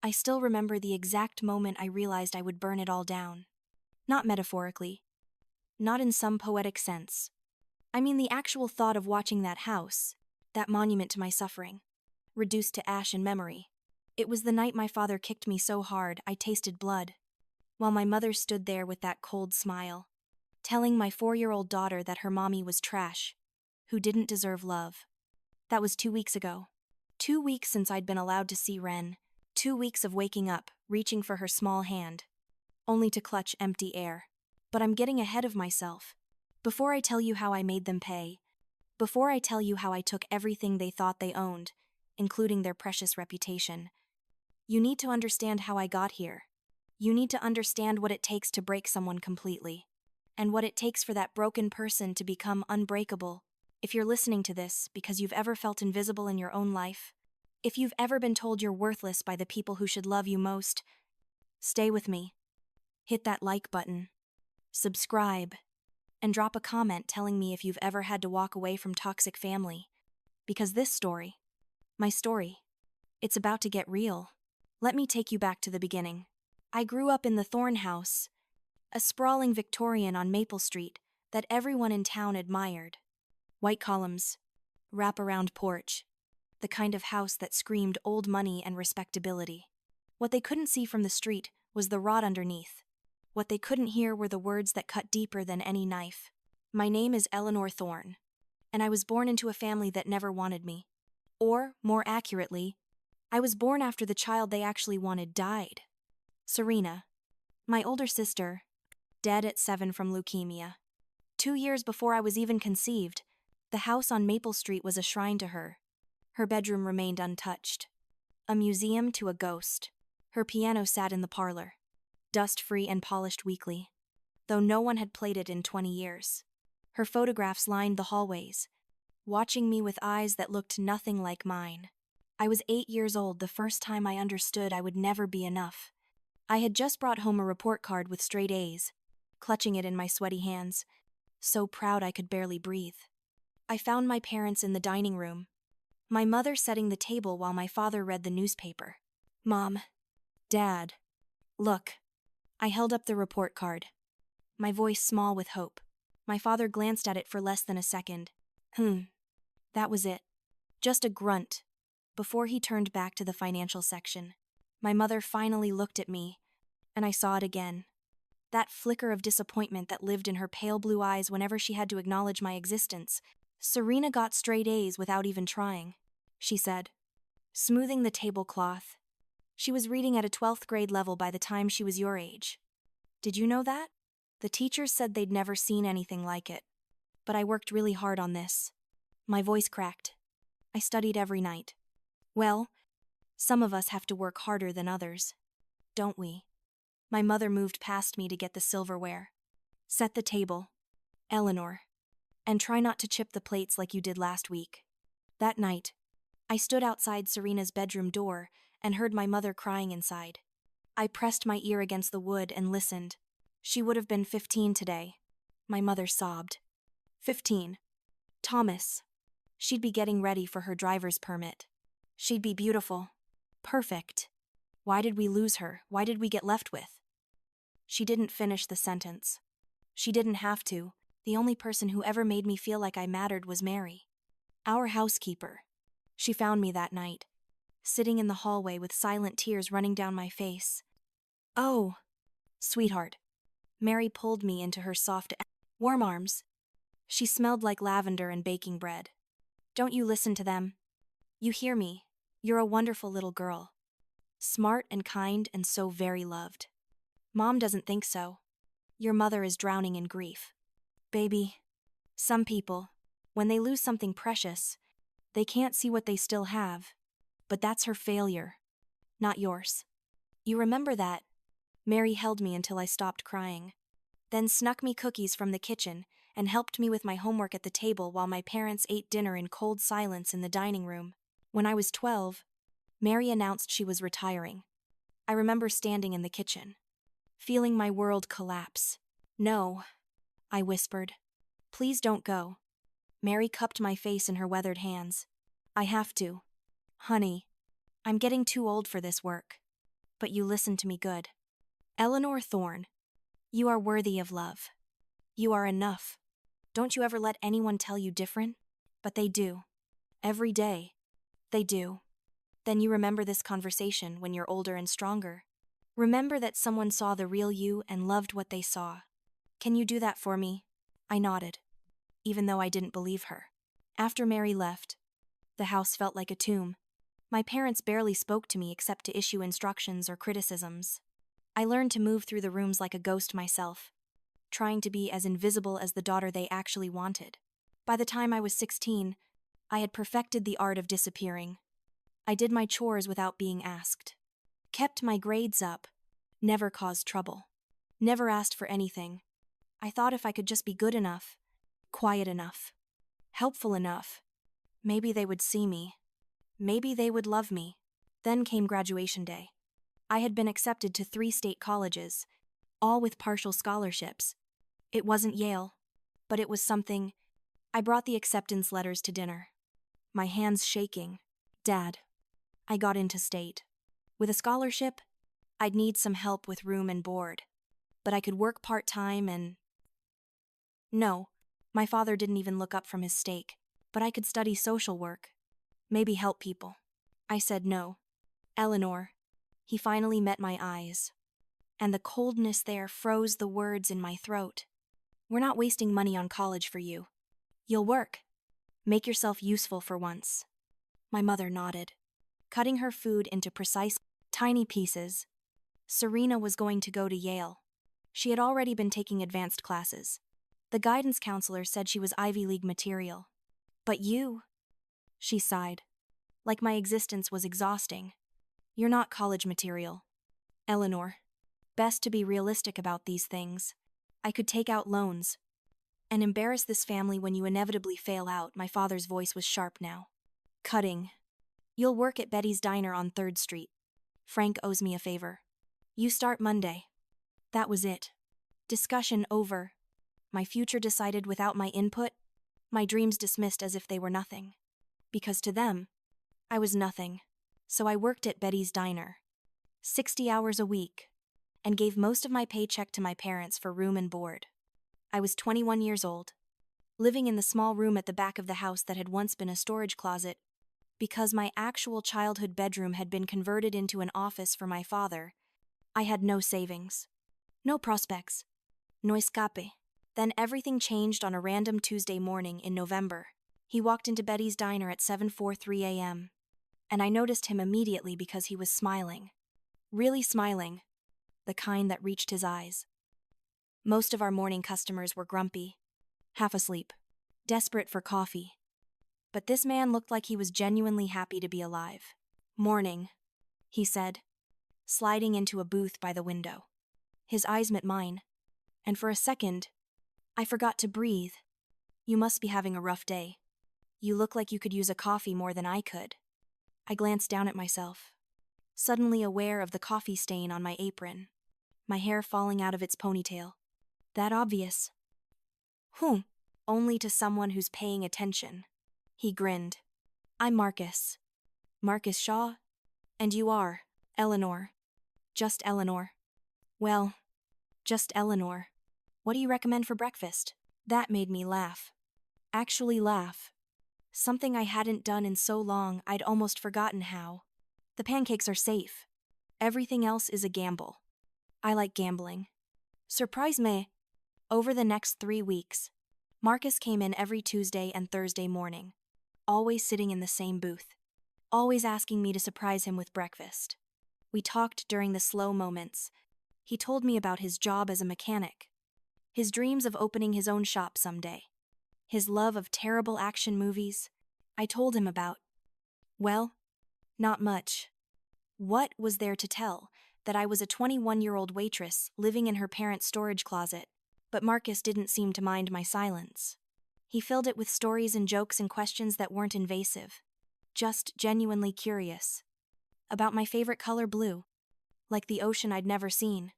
I still remember the exact moment I realized I would burn it all down. Not metaphorically. Not in some poetic sense. I mean the actual thought of watching that house, that monument to my suffering, reduced to ash and memory. It was the night my father kicked me so hard I tasted blood, while my mother stood there with that cold smile, telling my 4-year-old daughter that her mommy was trash, who didn't deserve love. That was 2 weeks ago. 2 weeks since I'd been allowed to see Ren. 2 weeks of waking up, reaching for her small hand, only to clutch empty air. But I'm getting ahead of myself. Before I tell you how I made them pay, before I tell you how I took everything they thought they owned, including their precious reputation, you need to understand how I got here. You need to understand what it takes to break someone completely, and what it takes for that broken person to become unbreakable. If you're listening to this because you've ever felt invisible in your own life, if you've ever been told you're worthless by the people who should love you most, stay with me. Hit that like button, subscribe, and drop a comment telling me if you've ever had to walk away from toxic family. Because this story, my story, it's about to get real. Let me take you back to the beginning. I grew up in the Thorne House, a sprawling Victorian on Maple Street that everyone in town admired. White columns, wrap-around porch, the kind of house that screamed old money and respectability. What they couldn't see from the street was the rot underneath. What they couldn't hear were the words that cut deeper than any knife. My name is Eleanor Thorne, and I was born into a family that never wanted me. Or, more accurately, I was born after the child they actually wanted died. Serena, my older sister, dead at 7 from leukemia. 2 years before I was even conceived, the house on Maple Street was a shrine to her. Her bedroom remained untouched. A museum to a ghost. Her piano sat in the parlor, dust-free and polished weekly, though no one had played it in 20 years. Her photographs lined the hallways, watching me with eyes that looked nothing like mine. I was 8 years old the first time I understood I would never be enough. I had just brought home a report card with straight A's, clutching it in my sweaty hands, so proud I could barely breathe. I found my parents in the dining room, my mother setting the table while my father read the newspaper. Mom, Dad, look. I held up the report card, my voice small with hope. My father glanced at it for less than a second. That was it. Just a grunt, before he turned back to the financial section. My mother finally looked at me, and I saw it again. That flicker of disappointment that lived in her pale blue eyes whenever she had to acknowledge my existence. Serena got straight A's without even trying, she said, smoothing the tablecloth. She was reading at a 12th grade level by the time she was your age. Did you know that? The teachers said they'd never seen anything like it. But I worked really hard on this. My voice cracked. I studied every night. Well, some of us have to work harder than others, don't we? My mother moved past me to get the silverware. Set the table, Eleanor, and try not to chip the plates like you did last week. That night, I stood outside Serena's bedroom door and heard my mother crying inside. I pressed my ear against the wood and listened. She would have been 15 today. My mother sobbed. 15. Thomas. She'd be getting ready for her driver's permit. She'd be beautiful. Perfect. Why did we lose her? Why did we get left with? She didn't finish the sentence. She didn't have to. The only person who ever made me feel like I mattered was Mary, our housekeeper. She found me that night, sitting in the hallway with silent tears running down my face. Oh, sweetheart. Mary pulled me into her soft, warm arms. She smelled like lavender and baking bread. Don't you listen to them. You hear me. You're a wonderful little girl. Smart and kind and so very loved. Mom doesn't think so. Your mother is drowning in grief. Baby, some people, when they lose something precious, they can't see what they still have. But that's her failure, not yours. You remember that? Mary held me until I stopped crying, then snuck me cookies from the kitchen and helped me with my homework at the table while my parents ate dinner in cold silence in the dining room. When I was 12, Mary announced she was retiring. I remember standing in the kitchen, feeling my world collapse. No, I whispered. Please don't go. Mary cupped my face in her weathered hands. I have to. Honey, I'm getting too old for this work. but you listened to me good. Eleanor Thorne, you are worthy of love. You are enough. Don't you ever let anyone tell you different? But they do. Every day. They do. Then you remember this conversation when you're older and stronger. Remember that someone saw the real you and loved what they saw. Can you do that for me? I nodded, even though I didn't believe her. After Mary left, the house felt like a tomb. My parents barely spoke to me except to issue instructions or criticisms. I learned to move through the rooms like a ghost myself, trying to be as invisible as the daughter they actually wanted. By the time I was 16, I had perfected the art of disappearing. I did my chores without being asked, kept my grades up, never caused trouble, never asked for anything. I thought if I could just be good enough, quiet enough, helpful enough, maybe they would see me. Maybe they would love me. Then came graduation day. I had been accepted to 3 state colleges, all with partial scholarships. It wasn't Yale, but it was something. I brought the acceptance letters to dinner, my hands shaking. Dad, I got into state. With a scholarship, I'd need some help with room and board, but I could work part-time and... No, my father didn't even look up from his steak, but I could study social work, maybe help people. I said no. Eleanor. He finally met my eyes, and the coldness there froze the words in my throat. We're not wasting money on college for you. You'll work. Make yourself useful for once. My mother nodded, cutting her food into precise, tiny pieces. Serena was going to go to Yale. She had already been taking advanced classes. The guidance counselor said she was Ivy League material. But you, she sighed, like my existence was exhausting. You're not college material. Eleanor, best to be realistic about these things. I could take out loans and embarrass this family when you inevitably fail out. My father's voice was sharp now. Cutting. You'll work at Betty's Diner on 3rd Street. Frank owes me a favor. You start Monday. That was it. Discussion over. My future decided without my input, my dreams dismissed as if they were nothing. Because to them, I was nothing. So I worked at Betty's Diner, 60 hours a week, and gave most of my paycheck to my parents for room and board. I was 21 years old, living in the small room at the back of the house that had once been a storage closet. Because my actual childhood bedroom had been converted into an office for my father, I had no savings, no prospects, no escape. Then everything changed on a random Tuesday morning in November. He walked into Betty's Diner at 7:43 a.m., and I noticed him immediately because he was smiling. Really smiling, the kind that reached his eyes. Most of our morning customers were grumpy, half asleep, desperate for coffee. But this man looked like he was genuinely happy to be alive. Morning, he said, sliding into a booth by the window. His eyes met mine, and for a second, I forgot to breathe. You must be having a rough day. You look like you could use a coffee more than I could. I glanced down at myself, suddenly aware of the coffee stain on my apron, my hair falling out of its ponytail. That obvious. Only to someone who's paying attention. He grinned. I'm Marcus. Marcus Shaw? And you are, Eleanor. Just Eleanor. Well, just Eleanor. What do you recommend for breakfast? That made me laugh. Actually laugh. Something I hadn't done in so long I'd almost forgotten how. The pancakes are safe. Everything else is a gamble. I like gambling. Surprise me. Over the next 3 weeks, Marcus came in every Tuesday and Thursday morning, always sitting in the same booth, always asking me to surprise him with breakfast. We talked during the slow moments. He told me about his job as a mechanic, his dreams of opening his own shop someday, his love of terrible action movies. I told him about, well, not much. What was there to tell? That I was a 21-year-old waitress living in her parents' storage closet. But Marcus didn't seem to mind my silence. He filled it with stories and jokes and questions that weren't invasive, just genuinely curious. About my favorite color, blue, like the ocean I'd never seen.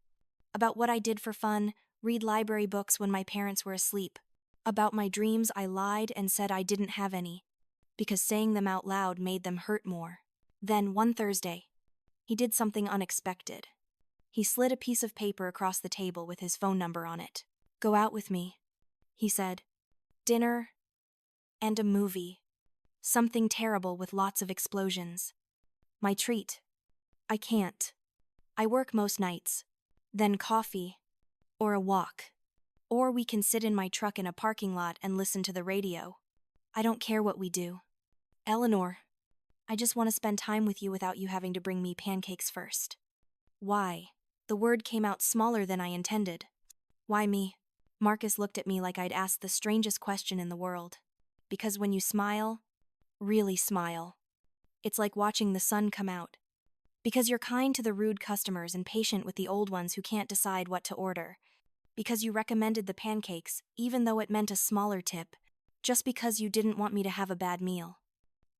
About what I did for fun, read library books when my parents were asleep. About my dreams I lied and said I didn't have any, because saying them out loud made them hurt more. Then, one Thursday, He did something unexpected. He slid a piece of paper across the table with his phone number on it. "Go out with me," he said. "Dinner and a movie. Something terrible with lots of explosions. My treat." "I can't. I work most nights. Then coffee. Or a walk. Or we can sit in my truck in a parking lot and listen to the radio. I don't care what we do. Eleanor, I just want to spend time with you without you having to bring me pancakes first." "Why?" The word came out smaller than I intended. "Why me?" Marcus looked at me like I'd asked the strangest question in the world. "Because when you smile, really smile, it's like watching the sun come out. Because you're kind to the rude customers and patient with the old ones who can't decide what to order. Because you recommended the pancakes, even though it meant a smaller tip, just because you didn't want me to have a bad meal.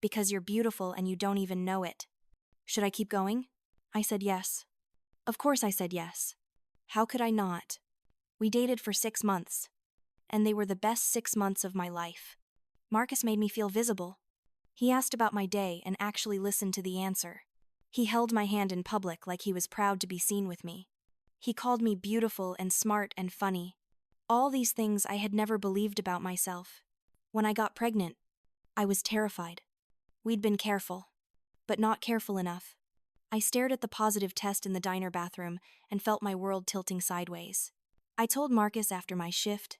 Because you're beautiful and you don't even know it." "Should I keep going?" I said yes. Of course I said yes. How could I not? We dated for 6 months, and they were the best 6 months of my life. Marcus made me feel visible. He asked about my day and actually listened to the answer. He held my hand in public like he was proud to be seen with me. He called me beautiful and smart and funny. All these things I had never believed about myself. When I got pregnant, I was terrified. We'd been careful, but not careful enough. I stared at the positive test in the diner bathroom and felt my world tilting sideways. I told Marcus after my shift,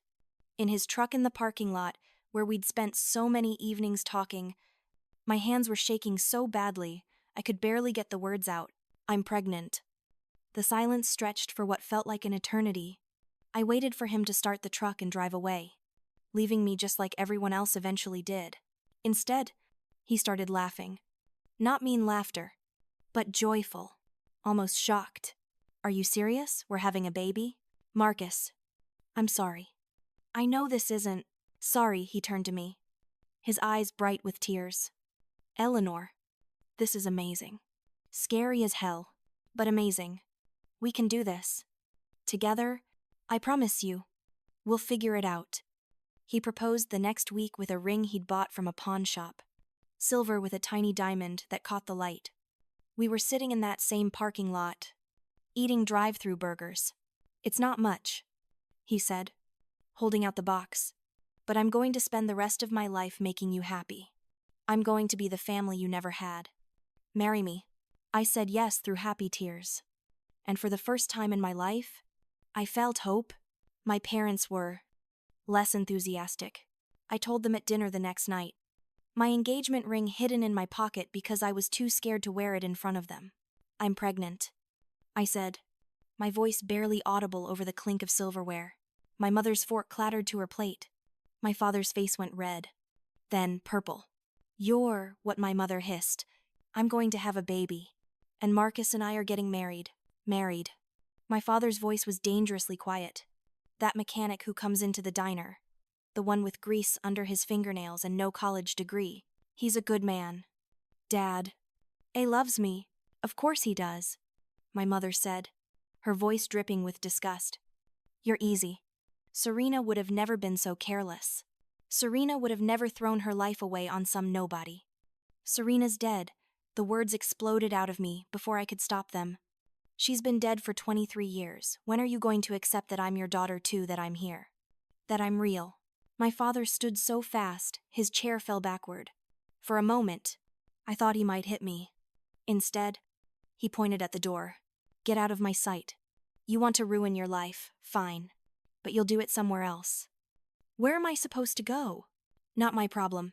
in his truck in the parking lot where we'd spent so many evenings talking. My hands were shaking so badly, I could barely get the words out. "I'm pregnant." The silence stretched for what felt like an eternity. I waited for him to start the truck and drive away, leaving me just like everyone else eventually did. Instead, he started laughing. Not mean laughter, but joyful, almost shocked. "Are you serious? We're having a baby?" "Marcus, I'm sorry. I know this isn't..." "Sorry," he turned to me, his eyes bright with tears. "Eleanor, this is amazing. Scary as hell, but amazing. We can do this. Together, I promise you. We'll figure it out." He proposed the next week with a ring he'd bought from a pawn shop. Silver with a tiny diamond that caught the light. We were sitting in that same parking lot, eating drive-through burgers. "It's not much," he said, holding out the box, "but I'm going to spend the rest of my life making you happy. I'm going to be the family you never had. Marry me." I said yes through happy tears. And for the first time in my life, I felt hope. My parents were less enthusiastic. I told them at dinner the next night. My engagement ring hidden in my pocket because I was too scared to wear it in front of them. "I'm pregnant," I said, my voice barely audible over the clink of silverware. My mother's fork clattered to her plate. My father's face went red, then purple. "You're," what my mother hissed. "I'm going to have a baby. And Marcus and I are getting married." Married. My father's voice was dangerously quiet. "That mechanic who comes into the diner. The one with grease under his fingernails and no college degree. He's a good man. Dad. A loves me. Of course he does," my mother said, her voice dripping with disgust. "You're easy. Serena would have never been so careless. Serena would have never thrown her life away on some nobody." "Serena's dead." The words exploded out of me before I could stop them. "She's been dead for 23 years. When are you going to accept that I'm your daughter too, that I'm here? That I'm real?" My father stood so fast, his chair fell backward. For a moment, I thought he might hit me. Instead, he pointed at the door. "Get out of my sight. You want to ruin your life, fine. But you'll do it somewhere else." "Where am I supposed to go?" "Not my problem."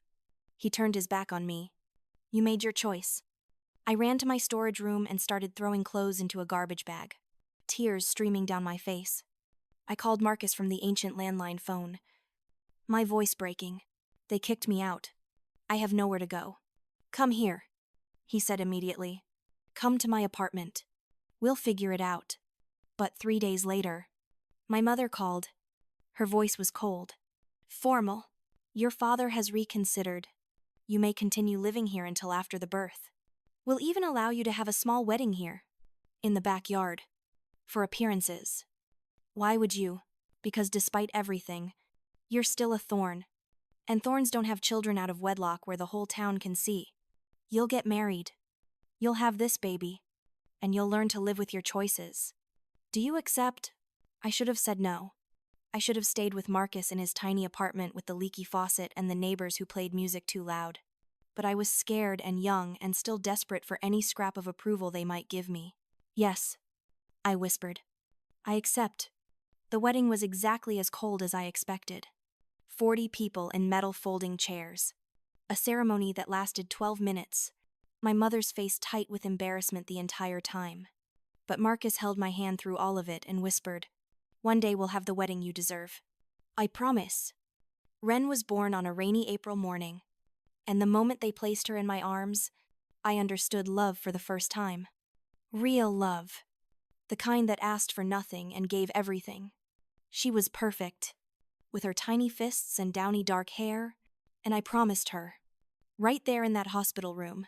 He turned his back on me. "You made your choice." I ran to my storage room and started throwing clothes into a garbage bag, tears streaming down my face. I called Marcus from the ancient landline phone, my voice breaking. "They kicked me out. I have nowhere to go." "Come here," he said immediately. "Come to my apartment. We'll figure it out." But 3 days later, my mother called. Her voice was cold. Formal. "Your father has reconsidered. You may continue living here until after the birth. We'll even allow you to have a small wedding here, in the backyard, for appearances." "Why would you?" "Because despite everything, you're still a thorn. And thorns don't have children out of wedlock where the whole town can see. You'll get married. You'll have this baby. and you'll learn to live with your choices. Do you accept? I should have said no. I should have stayed with Marcus in his tiny apartment with the leaky faucet and the neighbors who played music too loud. But I was scared and young and still desperate for any scrap of approval they might give me. Yes, I whispered. I accept. The wedding was exactly as cold as I expected. 40 people in metal folding chairs. A ceremony that lasted 12 minutes. My mother's face tight with embarrassment the entire time. But Marcus held my hand through all of it and whispered, "One day we'll have the wedding you deserve. I promise." Ren was born on a rainy April morning, and the moment they placed her in my arms, I understood love for the first time. Real love. The kind that asked for nothing and gave everything. She was perfect, with her tiny fists and downy dark hair, and I promised her, right there in that hospital room,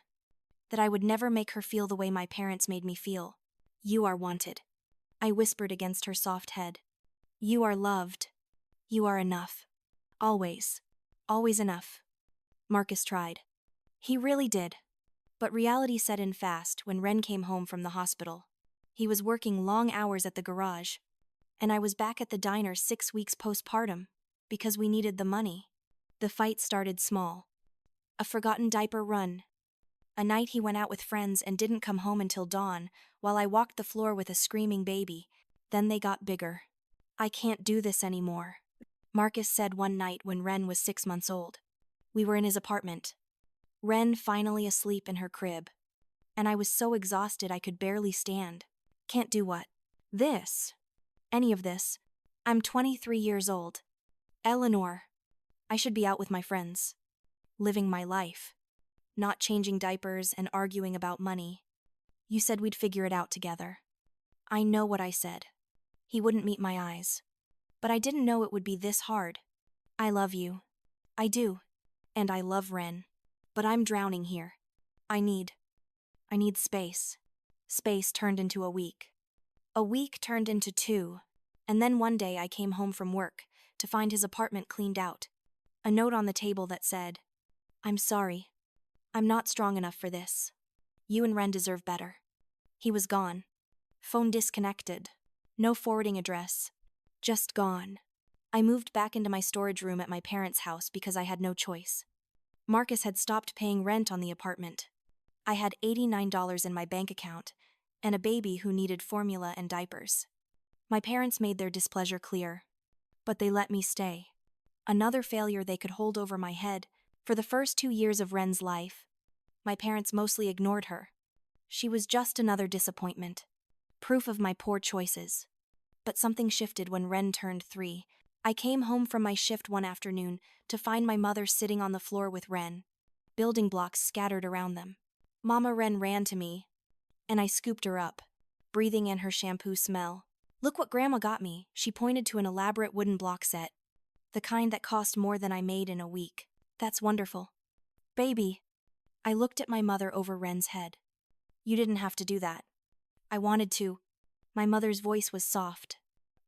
that I would never make her feel the way my parents made me feel. You are wanted. I whispered against her soft head. You are loved. You are enough. Always. Always enough. Marcus tried. He really did. But reality set in fast when Ren came home from the hospital. He was working long hours at the garage, and I was back at the diner 6 weeks postpartum, because we needed the money. The fight started small. A forgotten diaper run. A night he went out with friends and didn't come home until dawn, while I walked the floor with a screaming baby. Then they got bigger. I can't do this anymore, Marcus said one night when Ren was 6 months old. We were in his apartment. Ren finally asleep in her crib. And I was so exhausted I could barely stand. Can't do what? This. Any of this. I'm 23 years old. Eleanor. I should be out with my friends. Living my life. Not changing diapers and arguing about money. You said we'd figure it out together. I know what I said. He wouldn't meet my eyes. But I didn't know it would be this hard. I love you. I do. And I love Ren. But I'm drowning here. I need space. Space turned into a week. A week turned into 2. And then one day I came home from work to find his apartment cleaned out. A note on the table that said, "I'm sorry. I'm not strong enough for this. You and Ren deserve better." He was gone. Phone disconnected. No forwarding address. Just gone. I moved back into my storage room at my parents' house because I had no choice. Marcus had stopped paying rent on the apartment. I had $89 in my bank account, and a baby who needed formula and diapers. My parents made their displeasure clear, but they let me stay. Another failure they could hold over my head. For the first 2 years of Ren's life, my parents mostly ignored her. She was just another disappointment. Proof of my poor choices. But something shifted when Ren turned 3. I came home from my shift one afternoon to find my mother sitting on the floor with Ren, building blocks scattered around them. Mama Ren ran to me, and I scooped her up, breathing in her shampoo smell. "Look what Grandma got me," she pointed to an elaborate wooden block set, the kind that cost more than I made in a week. "That's wonderful." "Baby." I looked at my mother over Ren's head. "You didn't have to do that." "I wanted to." My mother's voice was soft,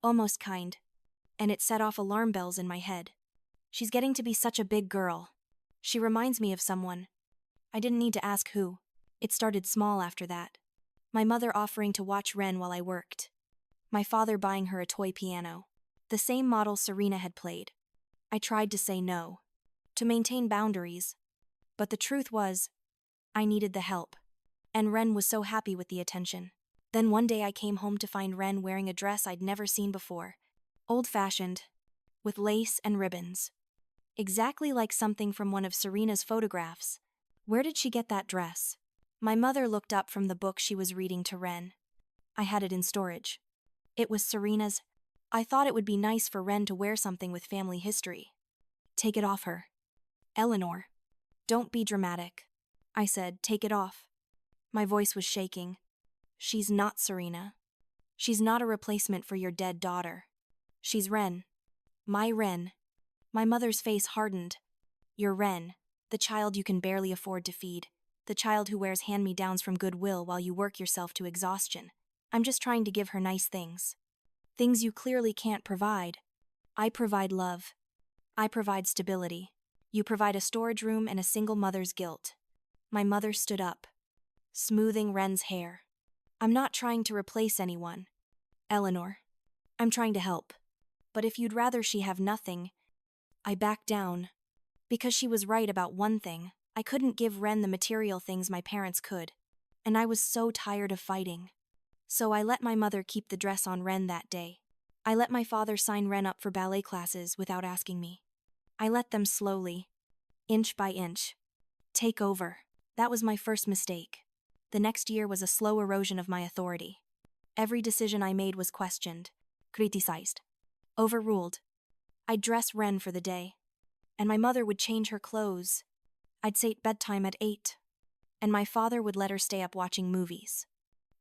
almost kind, and it set off alarm bells in my head. "She's getting to be such a big girl. She reminds me of someone." I didn't need to ask who. It started small after that. My mother offering to watch Ren while I worked. My father buying her a toy piano, the same model Serena had played. I tried to say no, to maintain boundaries, but the truth was, I needed the help, and Ren was so happy with the attention. Then one day I came home to find Ren wearing a dress I'd never seen before, old-fashioned, with lace and ribbons. Exactly like something from one of Serena's photographs. Where did she get that dress? My mother looked up from the book she was reading to Ren. I had it in storage. It was Serena's. I thought it would be nice for Ren to wear something with family history. "Take it off her. Eleanor." "Don't be dramatic." I said, "Take it off." My voice was shaking. "She's not Serena. She's not a replacement for your dead daughter. She's Ren. My Ren." My mother's face hardened. "Your Ren, the child you can barely afford to feed, the child who wears hand-me-downs from Goodwill while you work yourself to exhaustion. I'm just trying to give her nice things. Things you clearly can't provide. I provide love. I provide stability. You provide a storage room and a single mother's guilt." My mother stood up, smoothing Ren's hair. I'm not trying to replace anyone, Eleanor. I'm trying to help. But if you'd rather she have nothing, I backed down. Because she was right about one thing, I couldn't give Ren the material things my parents could. And I was so tired of fighting. So I let my mother keep the dress on Ren that day. I let my father sign Ren up for ballet classes without asking me. I let them slowly, inch by inch, take over. That was my first mistake. The next year was a slow erosion of my authority. Every decision I made was questioned, criticized, overruled. I'd dress Ren for the day, and my mother would change her clothes. I'd say bedtime at 8, and my father would let her stay up watching movies.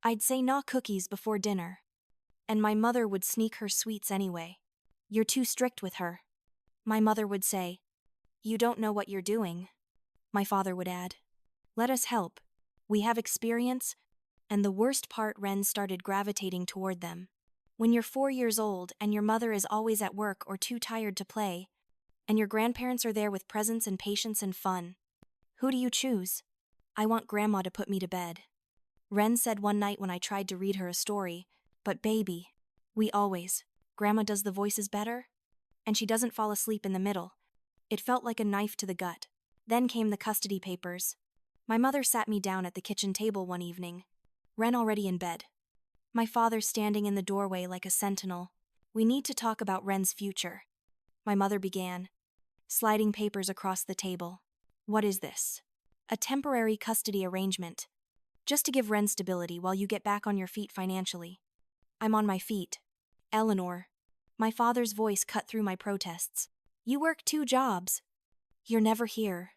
I'd say no cookies before dinner, and my mother would sneak her sweets anyway. You're too strict with her. My mother would say, you don't know what you're doing. My father would add, let us help. We have experience. And the worst part, Ren started gravitating toward them. When you're 4 years old and your mother is always at work or too tired to play, and your grandparents are there with presents and patience and fun, who do you choose? I want Grandma to put me to bed. Ren said one night when I tried to read her a story, but baby, Grandma does the voices better, and she doesn't fall asleep in the middle. It felt like a knife to the gut. Then came the custody papers. My mother sat me down at the kitchen table one evening, Ren already in bed. My father standing in the doorway like a sentinel. We need to talk about Ren's future. My mother began, sliding papers across the table. What is this? A temporary custody arrangement. Just to give Ren stability while you get back on your feet financially. I'm on my feet. Eleanor. My father's voice cut through my protests. You work 2 jobs. You're never here.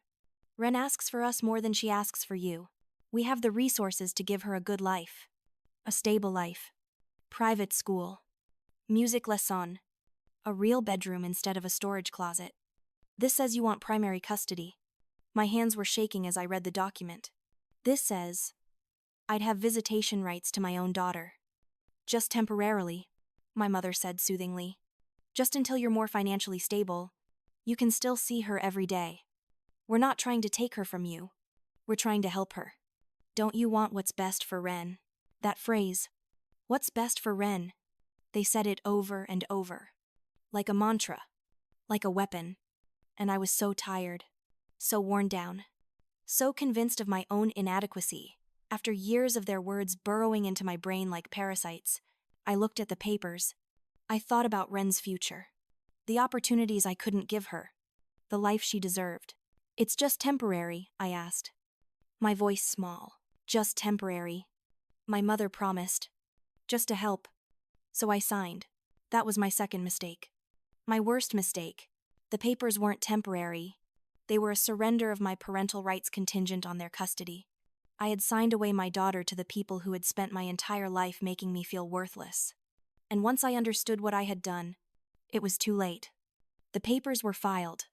Ren asks for us more than she asks for you. We have the resources to give her a good life. A stable life. Private school. Music lesson. A real bedroom instead of a storage closet. This says you want primary custody. My hands were shaking as I read the document. This says I'd have visitation rights to my own daughter. Just temporarily, my mother said soothingly. Just until you're more financially stable, you can still see her every day. We're not trying to take her from you. We're trying to help her. Don't you want what's best for Ren? That phrase, what's best for Ren? They said it over and over. Like a mantra. Like a weapon. And I was so tired. So worn down. So convinced of my own inadequacy. After years of their words burrowing into my brain like parasites, I looked at the papers. I thought about Ren's future. The opportunities I couldn't give her. The life she deserved. It's just temporary, I asked. My voice small. Just temporary. My mother promised. Just to help. So I signed. That was my second mistake. My worst mistake. The papers weren't temporary. They were a surrender of my parental rights contingent on their custody. I had signed away my daughter to the people who had spent my entire life making me feel worthless. And once I understood what I had done, it was too late. The papers were filed.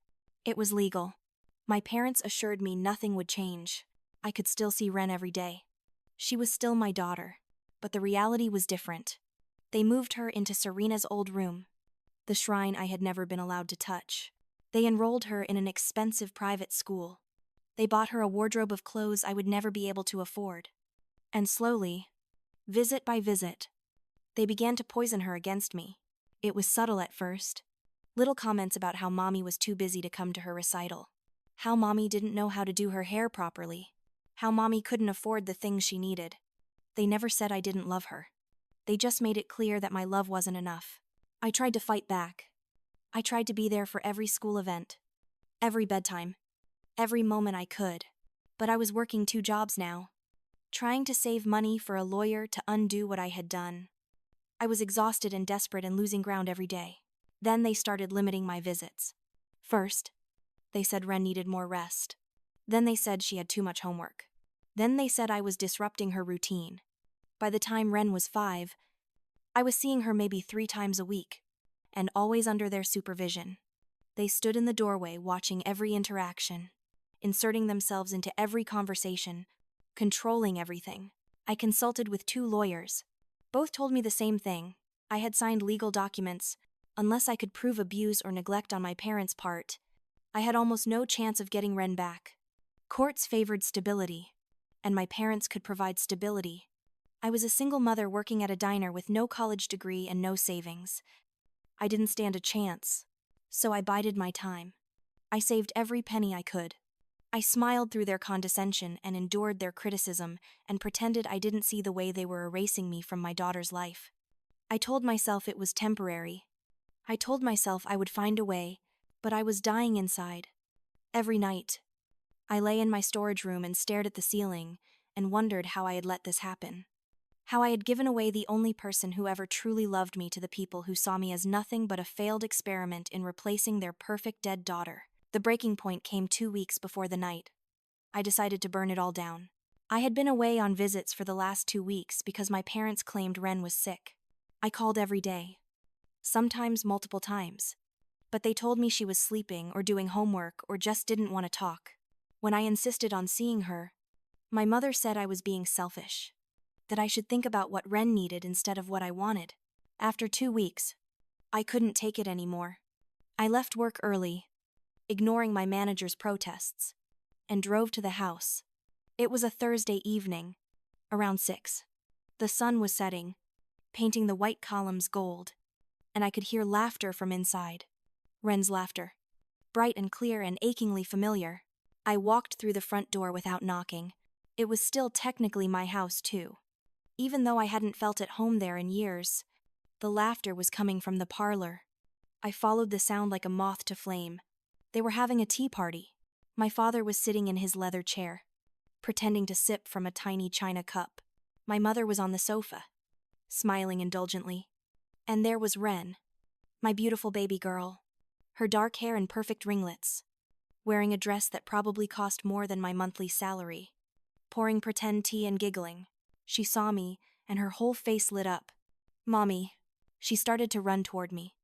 It was legal. My parents assured me nothing would change. I could still see Ren every day. She was still my daughter, but the reality was different. They moved her into Serena's old room, the shrine I had never been allowed to touch. They enrolled her in an expensive private school. They bought her a wardrobe of clothes I would never be able to afford. And slowly, visit by visit, they began to poison her against me. It was subtle at first. Little comments about how Mommy was too busy to come to her recital. How Mommy didn't know how to do her hair properly. How Mommy couldn't afford the things she needed. They never said I didn't love her. They just made it clear that my love wasn't enough. I tried to fight back. I tried to be there for every school event. Every bedtime. Every moment I could. But I was working 2 jobs now. Trying to save money for a lawyer to undo what I had done. I was exhausted and desperate and losing ground every day. Then they started limiting my visits. First, they said Ren needed more rest. Then they said she had too much homework. Then they said I was disrupting her routine. By the time Ren was 5, I was seeing her maybe 3 times a week, and always under their supervision. They stood in the doorway watching every interaction, inserting themselves into every conversation, controlling everything. I consulted with 2 lawyers. Both told me the same thing. I had signed legal documents. Unless I could prove abuse or neglect on my parents' part, I had almost no chance of getting Ren back. Courts favored stability, and my parents could provide stability. I was a single mother working at a diner with no college degree and no savings. I didn't stand a chance. So I bided my time. I saved every penny I could. I smiled through their condescension and endured their criticism and pretended I didn't see the way they were erasing me from my daughter's life. I told myself it was temporary. I told myself I would find a way, but I was dying inside. Every night, I lay in my storage room and stared at the ceiling and wondered how I had let this happen. How I had given away the only person who ever truly loved me to the people who saw me as nothing but a failed experiment in replacing their perfect dead daughter. The breaking point came 2 weeks before the night. I decided to burn it all down. I had been away on visits for the last 2 weeks because my parents claimed Ren was sick. I called every day, sometimes multiple times, but they told me she was sleeping or doing homework or just didn't want to talk. When I insisted on seeing her, my mother said I was being selfish, that I should think about what Ren needed instead of what I wanted. After 2 weeks, I couldn't take it anymore. I left work early, ignoring my manager's protests, and drove to the house. It was a Thursday evening, around 6. The sun was setting, painting the white columns gold, and I could hear laughter from inside. Ren's laughter, bright and clear and achingly familiar. I walked through the front door without knocking. It was still technically my house, too. Even though I hadn't felt at home there in years, the laughter was coming from the parlor. I followed the sound like a moth to flame. They were having a tea party. My father was sitting in his leather chair, pretending to sip from a tiny china cup. My mother was on the sofa, smiling indulgently. And there was Ren, my beautiful baby girl, her dark hair in perfect ringlets, wearing a dress that probably cost more than my monthly salary, pouring pretend tea and giggling. She saw me, and her whole face lit up. "Mommy." She started to run toward me,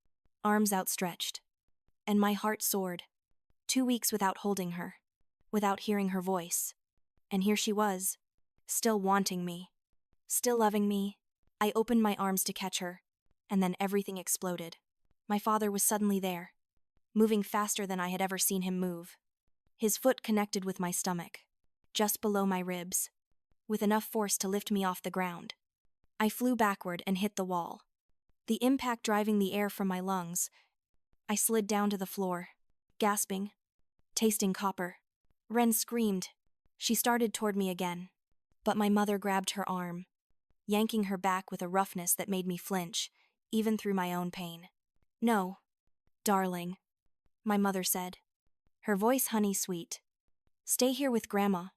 arms outstretched. And my heart soared. 2 weeks without holding her, without hearing her voice. And here she was, still wanting me, still loving me. I opened my arms to catch her, and then everything exploded. My father was suddenly there, moving faster than I had ever seen him move. His foot connected with my stomach, just below my ribs, with enough force to lift me off the ground. I flew backward and hit the wall, the impact driving the air from my lungs. I slid down to the floor, gasping, tasting copper. Ren screamed. She started toward me again, but my mother grabbed her arm, yanking her back with a roughness that made me flinch, even through my own pain. "No, darling," my mother said, her voice honey-sweet. "Stay here with Grandma."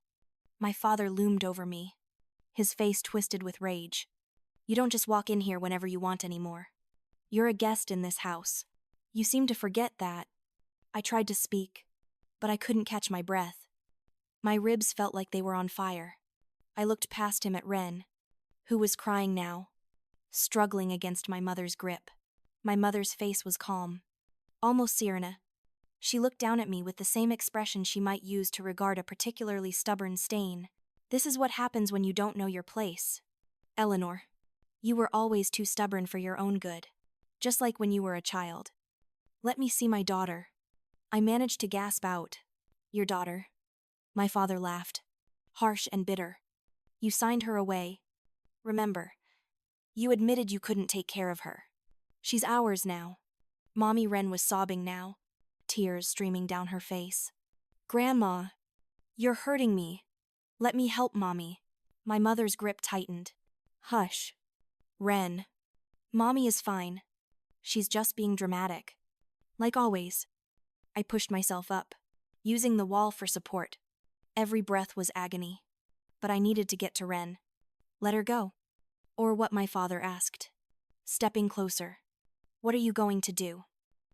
My father loomed over me, his face twisted with rage. "You don't just walk in here whenever you want anymore. You're a guest in this house. You seem to forget that." I tried to speak, but I couldn't catch my breath. My ribs felt like they were on fire. I looked past him at Ren, who was crying now, struggling against my mother's grip. My mother's face was calm, almost serene. She looked down at me with the same expression she might use to regard a particularly stubborn stain. "This is what happens when you don't know your place. Eleanor, you were always too stubborn for your own good, just like when you were a child. Let me see my daughter." I managed to gasp out, "Your daughter?" My father laughed, harsh and bitter. "You signed her away. Remember, you admitted you couldn't take care of her. She's ours now." Mommy Ren was sobbing now, tears streaming down her face. "Grandma, you're hurting me. Let me help Mommy." My mother's grip tightened. "Hush. Ren. Mommy is fine. She's just being dramatic. Like always." I pushed myself up, using the wall for support. Every breath was agony. But I needed to get to Ren. Let her go. Or what my father asked, stepping closer. "What are you going to do?"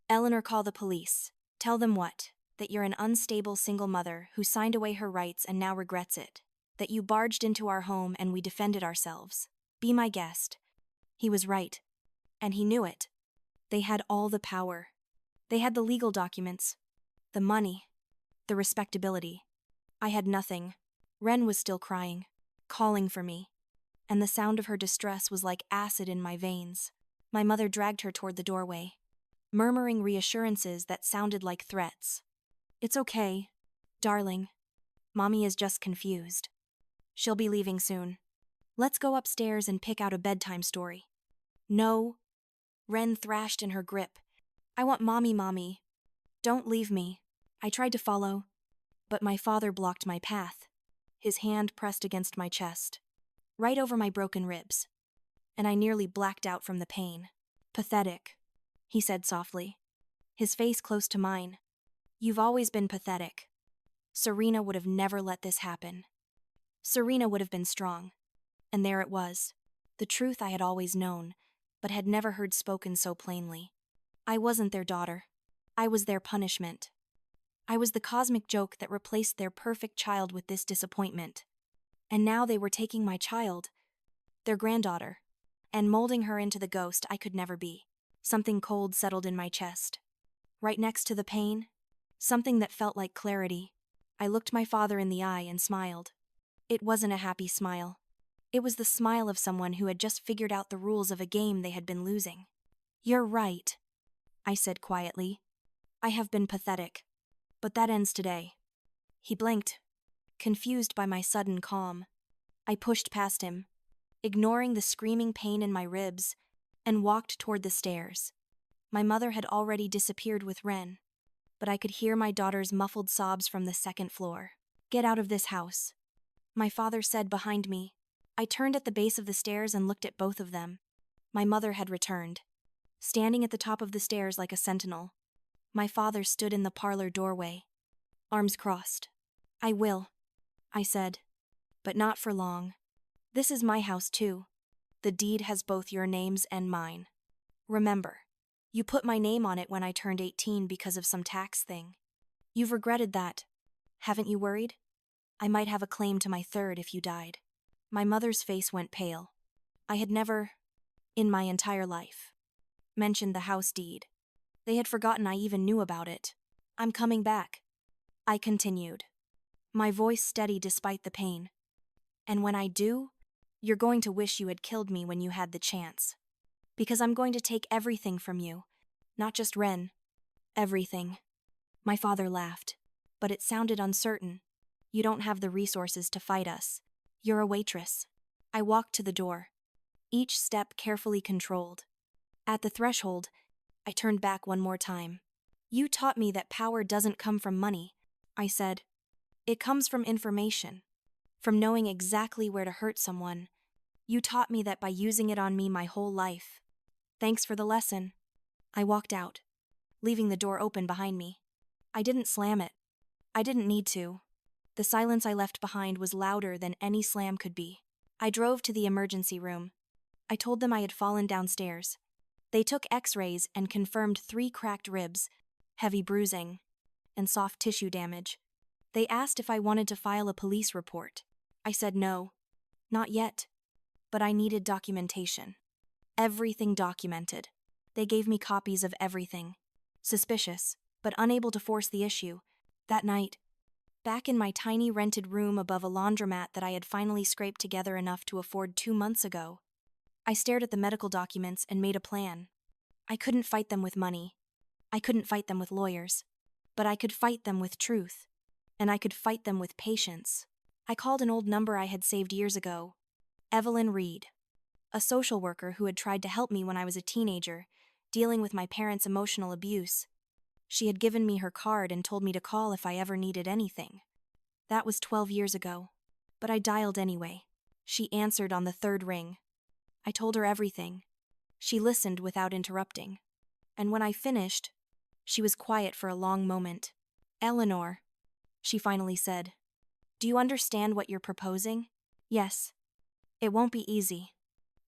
"Eleanor, call the police. Tell them what? That you're an unstable single mother who signed away her rights and now regrets it. That you barged into our home and we defended ourselves. Be my guest." He was right. And he knew it. They had all the power. They had the legal documents, the money, the respectability. I had nothing. Ren was still crying, calling for me, and the sound of her distress was like acid in my veins. My mother dragged her toward the doorway, murmuring reassurances that sounded like threats. "It's okay, darling. Mommy is just confused. She'll be leaving soon." Let's go upstairs and pick out a bedtime story. No, Ren thrashed in her grip. I want mommy. Don't leave me. I tried to follow, but my father blocked my path. His hand pressed against my chest, right over my broken ribs, and I nearly blacked out from the pain. Pathetic, he said softly, his face close to mine. You've always been pathetic. Serena would have never let this happen. Serena would have been strong. And there it was, the truth I had always known, but had never heard spoken so plainly. I wasn't their daughter. I was their punishment. I was the cosmic joke that replaced their perfect child with this disappointment. And now they were taking my child, their granddaughter, and molding her into the ghost I could never be. Something cold settled in my chest. Right next to the pain, something that felt like clarity. I looked my father in the eye and smiled. It wasn't a happy smile. It was the smile of someone who had just figured out the rules of a game they had been losing. You're right, I said quietly. I have been pathetic. But that ends today. He blinked, confused by my sudden calm. I pushed past him, ignoring the screaming pain in my ribs, and walked toward the stairs. My mother had already disappeared with Ren, but I could hear my daughter's muffled sobs from the second floor. Get out of this house, my father said behind me. I turned at the base of the stairs and looked at both of them. My mother had returned, standing at the top of the stairs like a sentinel. My father stood in the parlor doorway, arms crossed. I will, I said, but not for long. This is my house too. The deed has both your names and mine. Remember, you put my name on it when I turned 18 because of some tax thing. You've regretted that. Haven't you worried? I might have a claim to my third if you died. My mother's face went pale. I had never, in my entire life, mentioned the house deed. They had forgotten I even knew about it. I'm coming back, I continued, my voice steady despite the pain. And when I do, you're going to wish you had killed me when you had the chance. Because I'm going to take everything from you, not just Ren. Everything. My father laughed, but it sounded uncertain. You don't have the resources to fight us. You're a waitress. I walked to the door, each step carefully controlled. At the threshold, I turned back one more time. You taught me that power doesn't come from money, I said. It comes from information, from knowing exactly where to hurt someone. You taught me that by using it on me my whole life. Thanks for the lesson. I walked out, leaving the door open behind me. I didn't slam it. I didn't need to. The silence I left behind was louder than any slam could be. I drove to the emergency room. I told them I had fallen downstairs. They took x-rays and confirmed 3 cracked ribs, heavy bruising, and soft tissue damage. They asked if I wanted to file a police report. I said no, not yet, but I needed documentation. Everything documented. They gave me copies of everything. Suspicious, but unable to force the issue. That night, back in my tiny rented room above a laundromat that I had finally scraped together enough to afford 2 months ago, I stared at the medical documents and made a plan. I couldn't fight them with money. I couldn't fight them with lawyers. But I could fight them with truth. And I could fight them with patience. I called an old number I had saved years ago. Evelyn Reed, a social worker who had tried to help me when I was a teenager, dealing with my parents' emotional abuse. She had given me her card and told me to call if I ever needed anything. That was 12 years ago, but I dialed anyway. She answered on the 3rd ring. I told her everything. She listened without interrupting. And when I finished, she was quiet for a long moment. Eleanor, she finally said, do you understand what you're proposing? Yes. It won't be easy.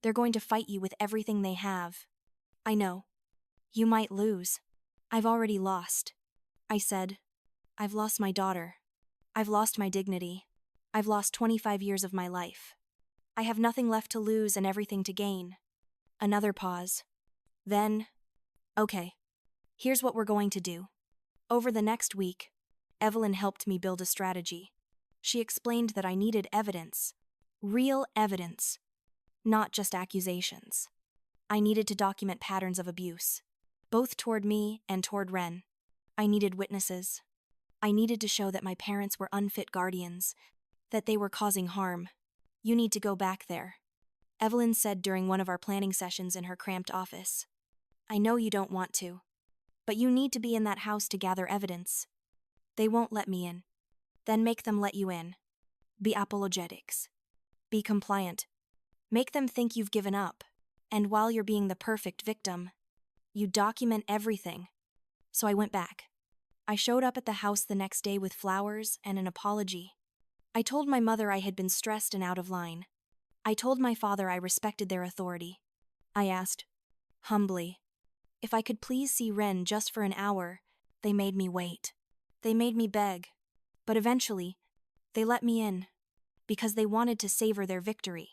They're going to fight you with everything they have. I know. You might lose. I've already lost, I said. I've lost my daughter. I've lost my dignity. I've lost 25 years of my life. I have nothing left to lose and everything to gain. Another pause. Then, okay, here's what we're going to do. Over the next week, Evelyn helped me build a strategy. She explained that I needed evidence. Real evidence. Not just accusations. I needed to document patterns of abuse, both toward me and toward Ren. I needed witnesses. I needed to show that my parents were unfit guardians, that they were causing harm. You need to go back there, Evelyn said during one of our planning sessions in her cramped office. I know you don't want to, but you need to be in that house to gather evidence. They won't let me in. Then make them let you in. Be apologetics. Be compliant. Make them think you've given up. And while you're being the perfect victim, you document everything. So I went back. I showed up at the house the next day with flowers and an apology. I told my mother I had been stressed and out of line. I told my father I respected their authority. I asked, humbly, if I could please see Ren just for an hour. They made me wait. They made me beg. But eventually, they let me in. Because they wanted to savor their victory.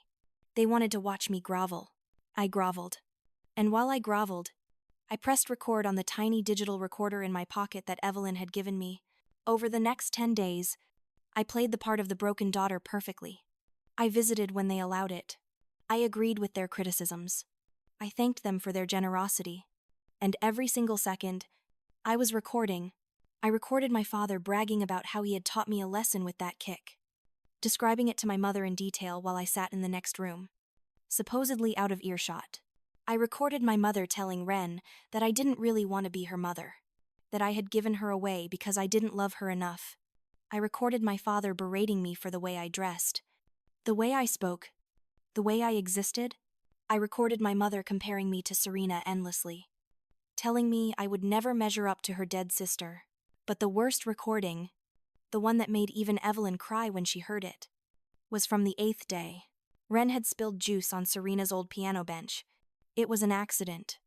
They wanted to watch me grovel. I groveled. And while I groveled, I pressed record on the tiny digital recorder in my pocket that Evelyn had given me. Over the next 10 days, I played the part of the broken daughter perfectly. I visited when they allowed it. I agreed with their criticisms. I thanked them for their generosity. And every single second, I was recording. I recorded my father bragging about how he had taught me a lesson with that kick. Describing it to my mother in detail while I sat in the next room, supposedly out of earshot. I recorded my mother telling Ren that I didn't really want to be her mother, that I had given her away because I didn't love her enough. I recorded my father berating me for the way I dressed, the way I spoke, the way I existed. I recorded my mother comparing me to Serena endlessly, telling me I would never measure up to her dead sister. But the worst recording, the one that made even Evelyn cry when she heard it, was from the 8th day. Ren had spilled juice on Serena's old piano bench. It was an accident.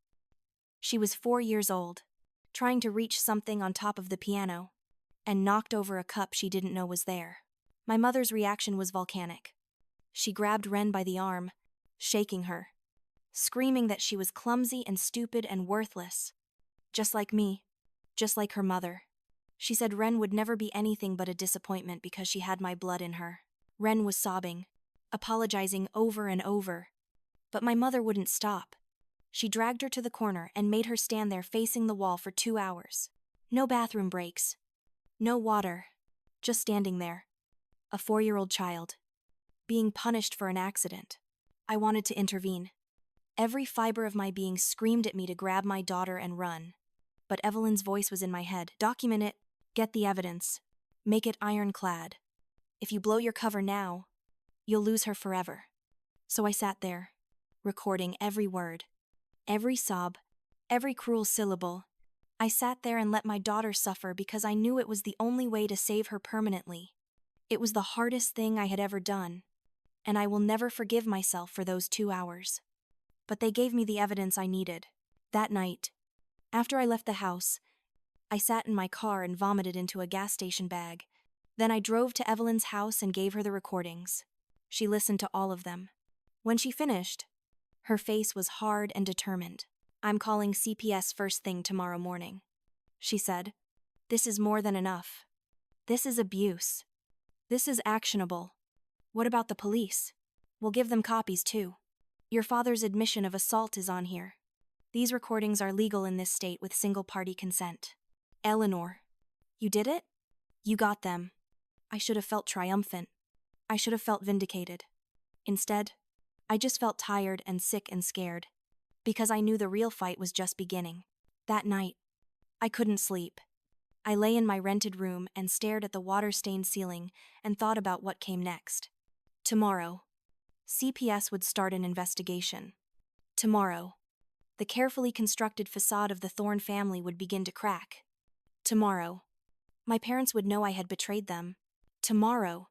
She was 4 years old, trying to reach something on top of the piano, and knocked over a cup she didn't know was there. My mother's reaction was volcanic. She grabbed Ren by the arm, shaking her, screaming that she was clumsy and stupid and worthless. Just like me, just like her mother. She said Ren would never be anything but a disappointment because she had my blood in her. Ren was sobbing, apologizing over and over. But my mother wouldn't stop. She dragged her to the corner and made her stand there facing the wall for 2 hours. No bathroom breaks. No water. Just standing there. A 4-year-old child. Being punished for an accident. I wanted to intervene. Every fiber of my being screamed at me to grab my daughter and run. But Evelyn's voice was in my head. Document it. Get the evidence. Make it ironclad. If you blow your cover now, you'll lose her forever. So I sat there, recording every word, every sob, every cruel syllable. I sat there and let my daughter suffer because I knew it was the only way to save her permanently. It was the hardest thing I had ever done, and I will never forgive myself for those 2 hours. But they gave me the evidence I needed. That night, after I left the house, I sat in my car and vomited into a gas station bag. Then I drove to Evelyn's house and gave her the recordings. She listened to all of them. When she finished, her face was hard and determined. I'm calling CPS first thing tomorrow morning, she said. This is more than enough. This is abuse. This is actionable. What about the police? We'll give them copies too. Your father's admission of assault is on here. These recordings are legal in this state with single-party consent. Eleanor, you did it? You got them. I should have felt triumphant. I should have felt vindicated. Instead, I just felt tired and sick and scared, because I knew the real fight was just beginning. That night, I couldn't sleep. I lay in my rented room and stared at the water-stained ceiling and thought about what came next. Tomorrow, CPS would start an investigation. Tomorrow, the carefully constructed facade of the Thorne family would begin to crack. Tomorrow, my parents would know I had betrayed them. Tomorrow,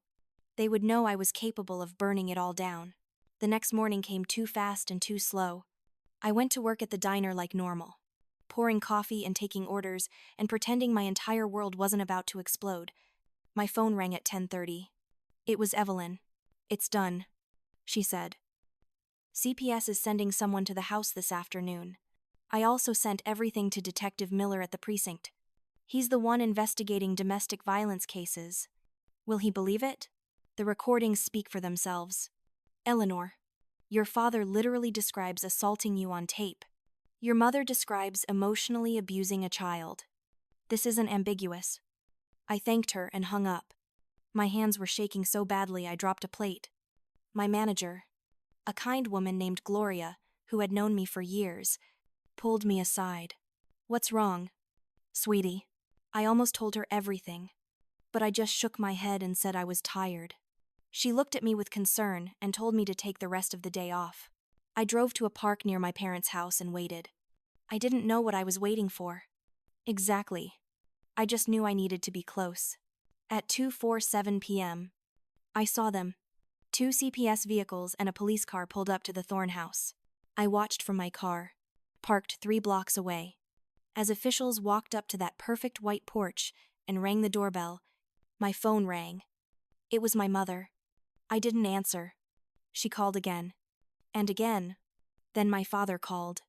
they would know I was capable of burning it all down. The next morning came too fast and too slow. I went to work at the diner like normal, pouring coffee and taking orders and pretending my entire world wasn't about to explode. My phone rang at 10:30. It was Evelyn. It's done, she said. CPS is sending someone to the house this afternoon. I also sent everything to Detective Miller at the precinct. He's the one investigating domestic violence cases. Will he believe it? The recordings speak for themselves. Eleanor, your father literally describes assaulting you on tape. Your mother describes emotionally abusing a child. This isn't ambiguous. I thanked her and hung up. My hands were shaking so badly I dropped a plate. My manager, a kind woman named Gloria, who had known me for years, pulled me aside. "What's wrong, sweetie?" I almost told her everything, but I just shook my head and said I was tired. She looked at me with concern and told me to take the rest of the day off. I drove to a park near my parents' house and waited. I didn't know what I was waiting for. Exactly. I just knew I needed to be close. At 2:47 p.m., I saw them. 2 CPS vehicles and a police car pulled up to the Thorne house. I watched from my car, parked 3 blocks away. As officials walked up to that perfect white porch and rang the doorbell, my phone rang. It was my mother. I didn't answer. She called again. And again. Then my father called.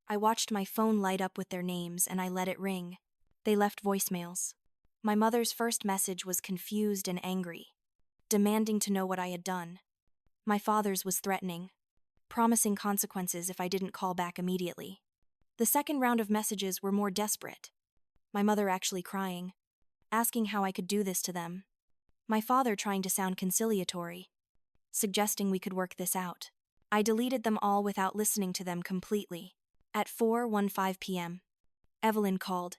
I watched my phone light up with their names and I let it ring. They left voicemails. My mother's first message was confused and angry, demanding to know what I had done. My father's was threatening, promising consequences if I didn't call back immediately. The second round of messages were more desperate. My mother actually crying, asking how I could do this to them. My father trying to sound conciliatory, suggesting we could work this out. I deleted them all without listening to them completely. At 4:15 p.m., Evelyn called.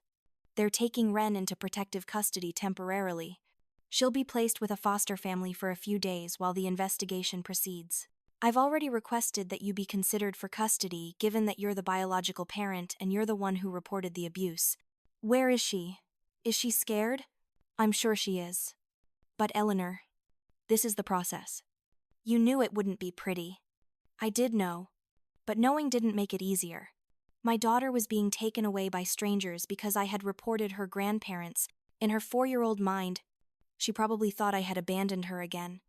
"They're taking Ren into protective custody temporarily. She'll be placed with a foster family for a few days while the investigation proceeds. I've already requested that you be considered for custody given that you're the biological parent and you're the one who reported the abuse. Where is she? Is she scared? I'm sure she is. But Eleanor, this is the process. You knew it wouldn't be pretty. I did know, but knowing didn't make it easier. My daughter was being taken away by strangers because I had reported her grandparents. In her 4-year-old mind, she probably thought I had abandoned her again.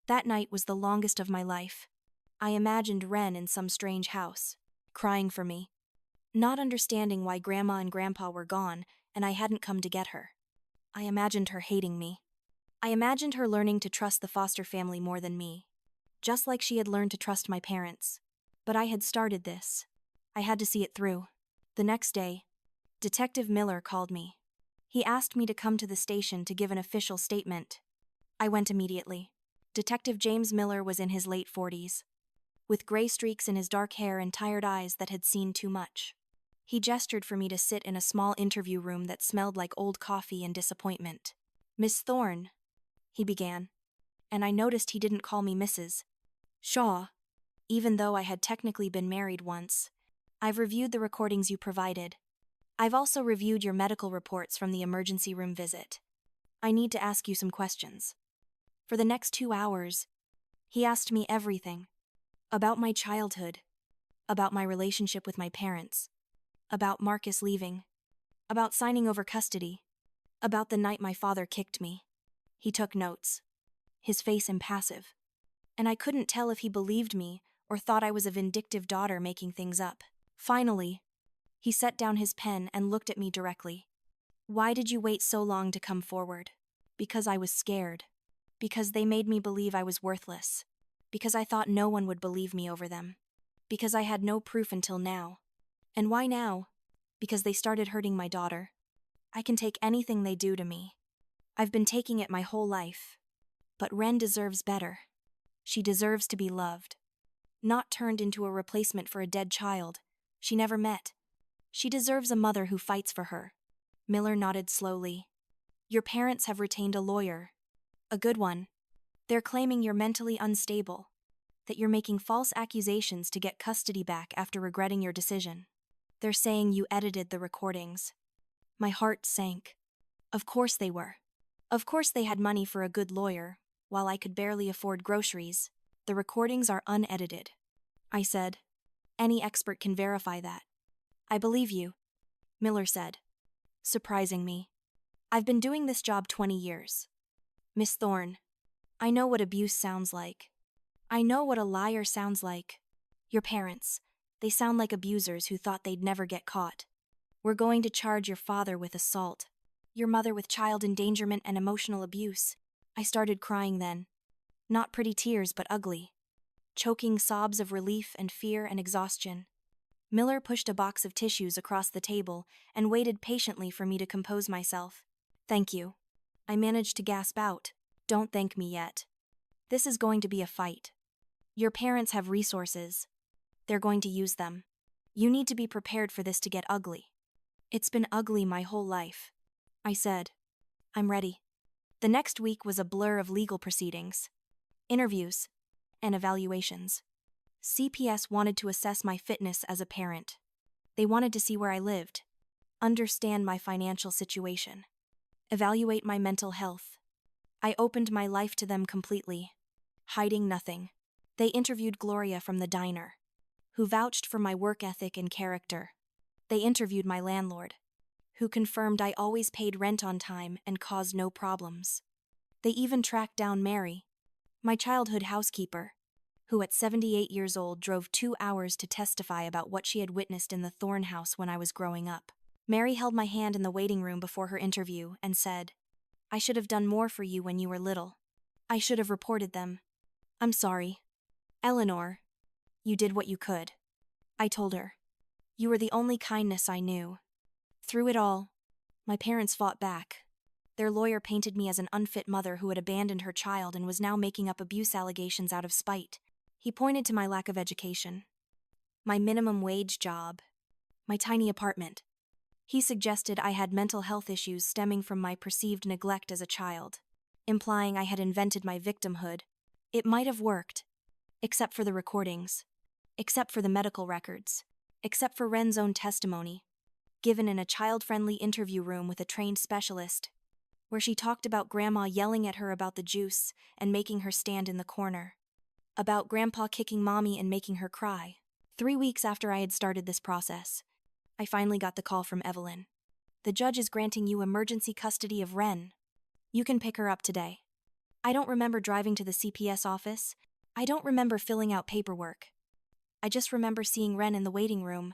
That night was the longest of my life. I imagined Ren in some strange house, crying for me, not understanding why Grandma and Grandpa were gone and I hadn't come to get her. I imagined her hating me. I imagined her learning to trust the foster family more than me, just like she had learned to trust my parents. But I had started this. I had to see it through. The next day, Detective Miller called me. He asked me to come to the station to give an official statement. I went immediately. Detective James Miller was in his late 40s, with gray streaks in his dark hair and tired eyes that had seen too much. He gestured for me to sit in a small interview room that smelled like old coffee and disappointment. "Miss Thorne," he began, and I noticed he didn't call me Mrs. Shaw, even though I had technically been married once. "I've reviewed the recordings you provided. I've also reviewed your medical reports from the emergency room visit. I need to ask you some questions." For the next 2 hours, he asked me everything. About my childhood, about my relationship with my parents, about Marcus leaving, about signing over custody, about the night my father kicked me. He took notes, his face impassive, and I couldn't tell if he believed me or thought I was a vindictive daughter making things up. Finally, he set down his pen and looked at me directly. "Why did you wait so long to come forward?" "Because I was scared. Because they made me believe I was worthless. Because I thought no one would believe me over them. Because I had no proof until now. And why now? Because they started hurting my daughter. I can take anything they do to me. I've been taking it my whole life. But Ren deserves better. She deserves to be loved. Not turned into a replacement for a dead child she never met. She deserves a mother who fights for her." Miller nodded slowly. "Your parents have retained a lawyer. A good one. They're claiming you're mentally unstable, that you're making false accusations to get custody back after regretting your decision. They're saying you edited the recordings." My heart sank. Of course they were. Of course they had money for a good lawyer, while I could barely afford groceries. "The recordings are unedited," I said. "Any expert can verify that." "I believe you," Miller said, surprising me. "I've been doing this job 20 years. Miss Thorne, I know what abuse sounds like. I know what a liar sounds like. Your parents, they sound like abusers who thought they'd never get caught. We're going to charge your father with assault, your mother with child endangerment and emotional abuse." I started crying then. Not pretty tears, but ugly. Choking sobs of relief and fear and exhaustion. Miller pushed a box of tissues across the table and waited patiently for me to compose myself. "Thank you." I managed to gasp out. "Don't thank me yet. This is going to be a fight. Your parents have resources. They're going to use them. You need to be prepared for this to get ugly. It's been ugly my whole life. I said. I'm ready. The next week was a blur of legal proceedings, interviews, and evaluations. CPS wanted to assess my fitness as a parent. They wanted to see where I lived, understand my financial situation, evaluate my mental health. I opened my life to them completely, hiding nothing. They interviewed Gloria from the diner, who vouched for my work ethic and character. They interviewed my landlord, who confirmed I always paid rent on time and caused no problems. They even tracked down Mary, my childhood housekeeper, who at 78 years old drove 2 hours to testify about what she had witnessed in the Thorn house when I was growing up. Mary held my hand in the waiting room before her interview and said, I should have done more for you when you were little. I should have reported them. I'm sorry. Eleanor, you did what you could. I told her. You were the only kindness I knew. Through it all, my parents fought back. Their lawyer painted me as an unfit mother who had abandoned her child and was now making up abuse allegations out of spite. He pointed to my lack of education, my minimum wage job, my tiny apartment. He suggested I had mental health issues stemming from my perceived neglect as a child, implying I had invented my victimhood. It might have worked, except for the recordings, except for the medical records, except for Ren's own testimony, given in a child-friendly interview room with a trained specialist, where she talked about Grandma yelling at her about the juice and making her stand in the corner, about Grandpa kicking Mommy and making her cry. 3 weeks after I had started this process, I finally got the call from Evelyn. The judge is granting you emergency custody of Ren. You can pick her up today. I don't remember driving to the CPS office. I don't remember filling out paperwork. I just remember seeing Ren in the waiting room,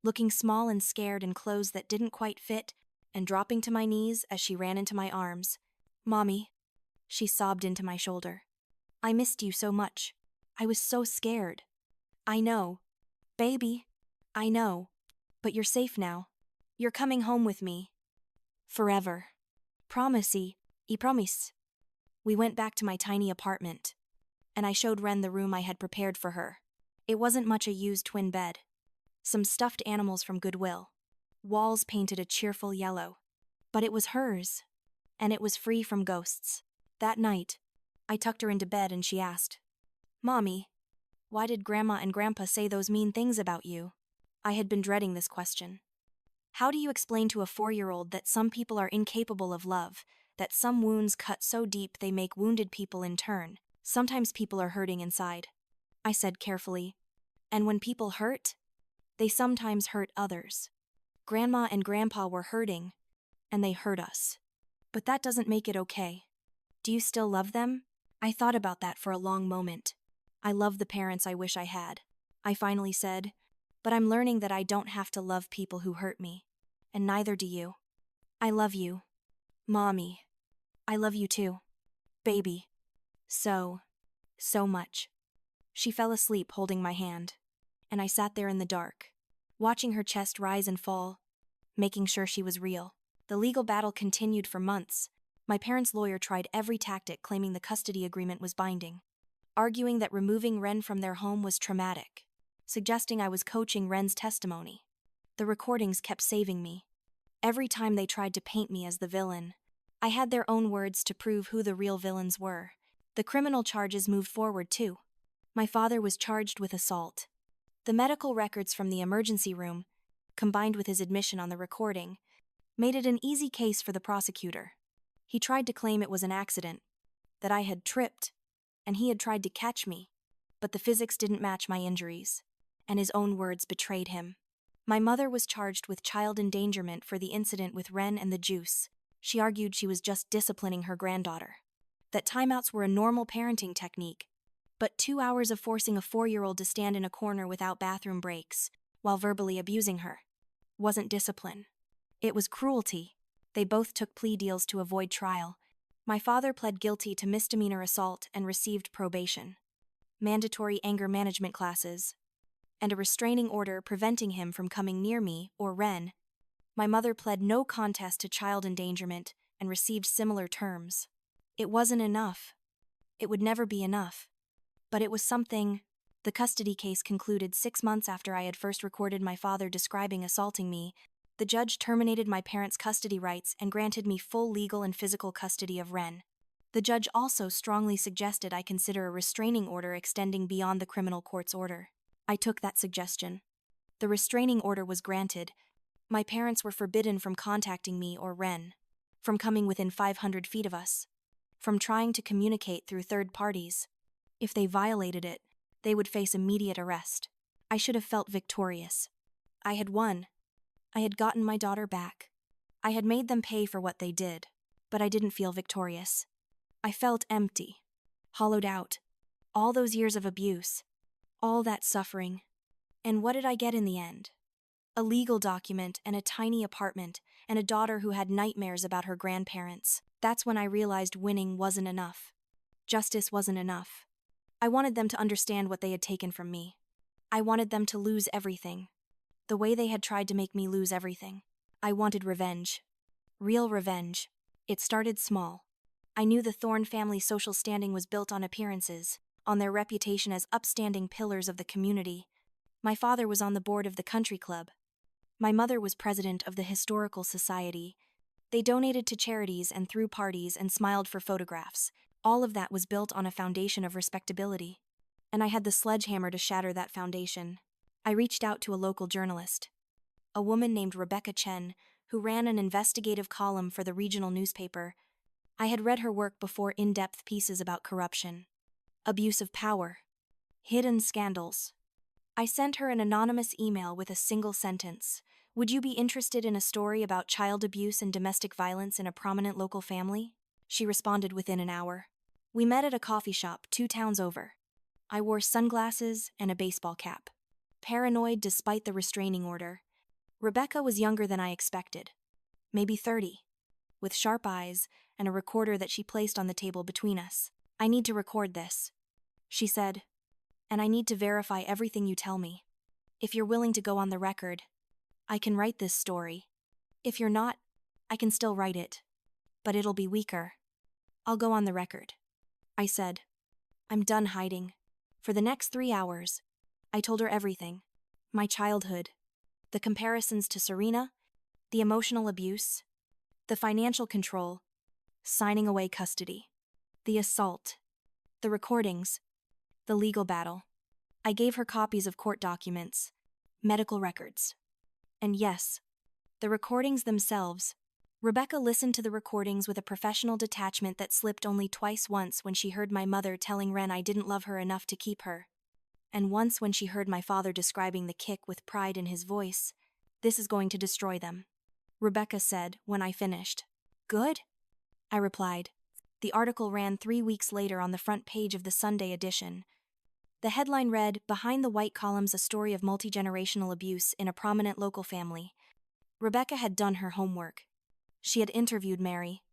looking small and scared in clothes that didn't quite fit, and dropping to my knees as she ran into my arms. Mommy, she sobbed into my shoulder. I missed you so much. I was so scared. I know. Baby, I know. But you're safe now. You're coming home with me. Forever. Promise-y, I promise. We went back to my tiny apartment, and I showed Ren the room I had prepared for her. It wasn't much a used twin bed. Some stuffed animals from Goodwill. Walls painted a cheerful yellow. But it was hers, and it was free from ghosts. That night, I tucked her into bed and she asked, Mommy, why did Grandma and Grandpa say those mean things about you? I had been dreading this question. How do you explain to a 4-year-old that some people are incapable of love, that some wounds cut so deep they make wounded people in turn? Sometimes people are hurting inside, I said carefully. And when people hurt, they sometimes hurt others. Grandma and Grandpa were hurting, and they hurt us. But that doesn't make it okay. Do you still love them? I thought about that for a long moment. I love the parents I wish I had. I finally said, but I'm learning that I don't have to love people who hurt me, and neither do you. I love you. Mommy. I love you too. Baby. So much. She fell asleep holding my hand, and I sat there in the dark, watching her chest rise and fall, making sure she was real. The legal battle continued for months. My parents' lawyer tried every tactic claiming the custody agreement was binding, arguing that removing Ren from their home was traumatic, suggesting I was coaching Ren's testimony. The recordings kept saving me. Every time they tried to paint me as the villain, I had their own words to prove who the real villains were. The criminal charges moved forward too. My father was charged with assault. The medical records from the emergency room, combined with his admission on the recording, made it an easy case for the prosecutor. He tried to claim it was an accident, that I had tripped, and he had tried to catch me, but the physics didn't match my injuries, and his own words betrayed him. My mother was charged with child endangerment for the incident with Ren and the juice. She argued she was just disciplining her granddaughter, that timeouts were a normal parenting technique, but 2 hours of forcing a 4-year-old to stand in a corner without bathroom breaks, while verbally abusing her, wasn't discipline. It was cruelty. They both took plea deals to avoid trial. My father pled guilty to misdemeanor assault and received probation, mandatory anger management classes, and a restraining order preventing him from coming near me or Ren. My mother pled no contest to child endangerment and received similar terms. It wasn't enough. It would never be enough. But it was something. The custody case concluded 6 months after I had first recorded my father describing assaulting me. The judge terminated my parents' custody rights and granted me full legal and physical custody of Ren. The judge also strongly suggested I consider a restraining order extending beyond the criminal court's order. I took that suggestion. The restraining order was granted. My parents were forbidden from contacting me or Ren, from coming within 500 feet of us, from trying to communicate through third parties. If they violated it, they would face immediate arrest. I should have felt victorious. I had won. I had gotten my daughter back. I had made them pay for what they did, but I didn't feel victorious. I felt empty, hollowed out. All those years of abuse, all that suffering. And what did I get in the end? A legal document and a tiny apartment and a daughter who had nightmares about her grandparents. That's when I realized winning wasn't enough. Justice wasn't enough. I wanted them to understand what they had taken from me. I wanted them to lose everything, the way they had tried to make me lose everything. I wanted revenge. Real revenge. It started small. I knew the Thorne family's social standing was built on appearances, on their reputation as upstanding pillars of the community. My father was on the board of the country club. My mother was president of the Historical Society. They donated to charities and threw parties and smiled for photographs. All of that was built on a foundation of respectability. And I had the sledgehammer to shatter that foundation. I reached out to a local journalist, a woman named Rebecca Chen, who ran an investigative column for the regional newspaper. I had read her work before, in-depth pieces about corruption, abuse of power, hidden scandals. I sent her an anonymous email with a single sentence. Would you be interested in a story about child abuse and domestic violence in a prominent local family? She responded within an hour. We met at a coffee shop 2 towns over. I wore sunglasses and a baseball cap, paranoid despite the restraining order. Rebecca was younger than I expected, maybe 30, with sharp eyes and a recorder that she placed on the table between us. I need to record this, she said, and I need to verify everything you tell me. If you're willing to go on the record, I can write this story. If you're not, I can still write it, but it'll be weaker. I'll go on the record, I said. I'm done hiding. For the next 3 hours, I told her everything. My childhood, the comparisons to Serena, the emotional abuse, the financial control, signing away custody, the assault, the recordings, the legal battle. I gave her copies of court documents, medical records. And yes, the recordings themselves. Rebecca listened to the recordings with a professional detachment that slipped only twice: once when she heard my mother telling Ren I didn't love her enough to keep her, and once when she heard my father describing the kick with pride in his voice. This is going to destroy them, Rebecca said when I finished. Good? I replied. The article ran 3 weeks later on the front page of the Sunday edition. The headline read, "Behind the White Columns, a story of multi-generational abuse in a prominent local family." Rebecca had done her homework. She had interviewed Mary,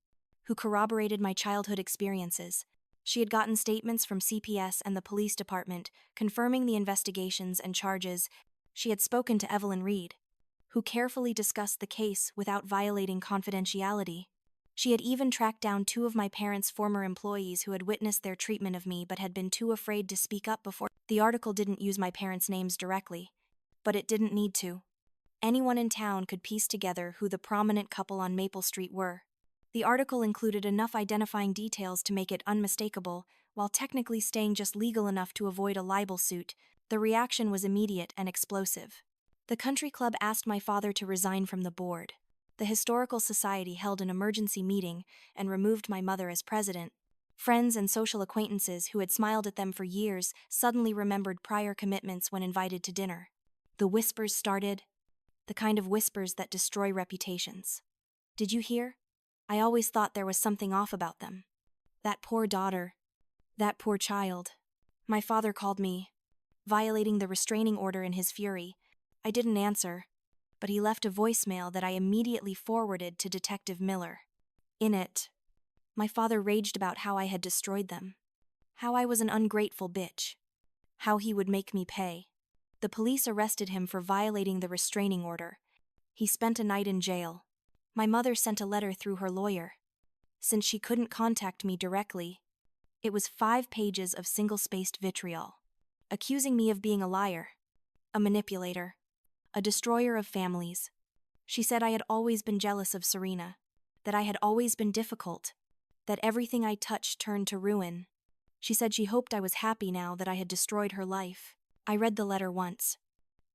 who corroborated my childhood experiences. She had gotten statements from CPS and the police department confirming the investigations and charges. She had spoken to Evelyn Reed, who carefully discussed the case without violating confidentiality. She had even tracked down 2 of my parents' former employees who had witnessed their treatment of me but had been too afraid to speak up before. The article didn't use my parents' names directly, but it didn't need to. Anyone in town could piece together who the prominent couple on Maple Street were. The article included enough identifying details to make it unmistakable, while technically staying just legal enough to avoid a libel suit. The reaction was immediate and explosive. The country club asked my father to resign from the board. The Historical Society held an emergency meeting and removed my mother as president. Friends and social acquaintances who had smiled at them for years suddenly remembered prior commitments when invited to dinner. The whispers started, the kind of whispers that destroy reputations. Did you hear? I always thought there was something off about them. That poor daughter. That poor child. My father called me, violating the restraining order in his fury. I didn't answer, but he left a voicemail that I immediately forwarded to Detective Miller. In it, my father raged about how I had destroyed them, how I was an ungrateful bitch, how he would make me pay. The police arrested him for violating the restraining order. He spent a night in jail. My mother sent a letter through her lawyer. Since she couldn't contact me directly, It was 5 pages of single-spaced vitriol, accusing me of being a liar, a manipulator, a destroyer of families. She said I had always been jealous of Serena, that I had always been difficult, that everything I touched turned to ruin. She said she hoped I was happy now that I had destroyed her life. I read the letter once,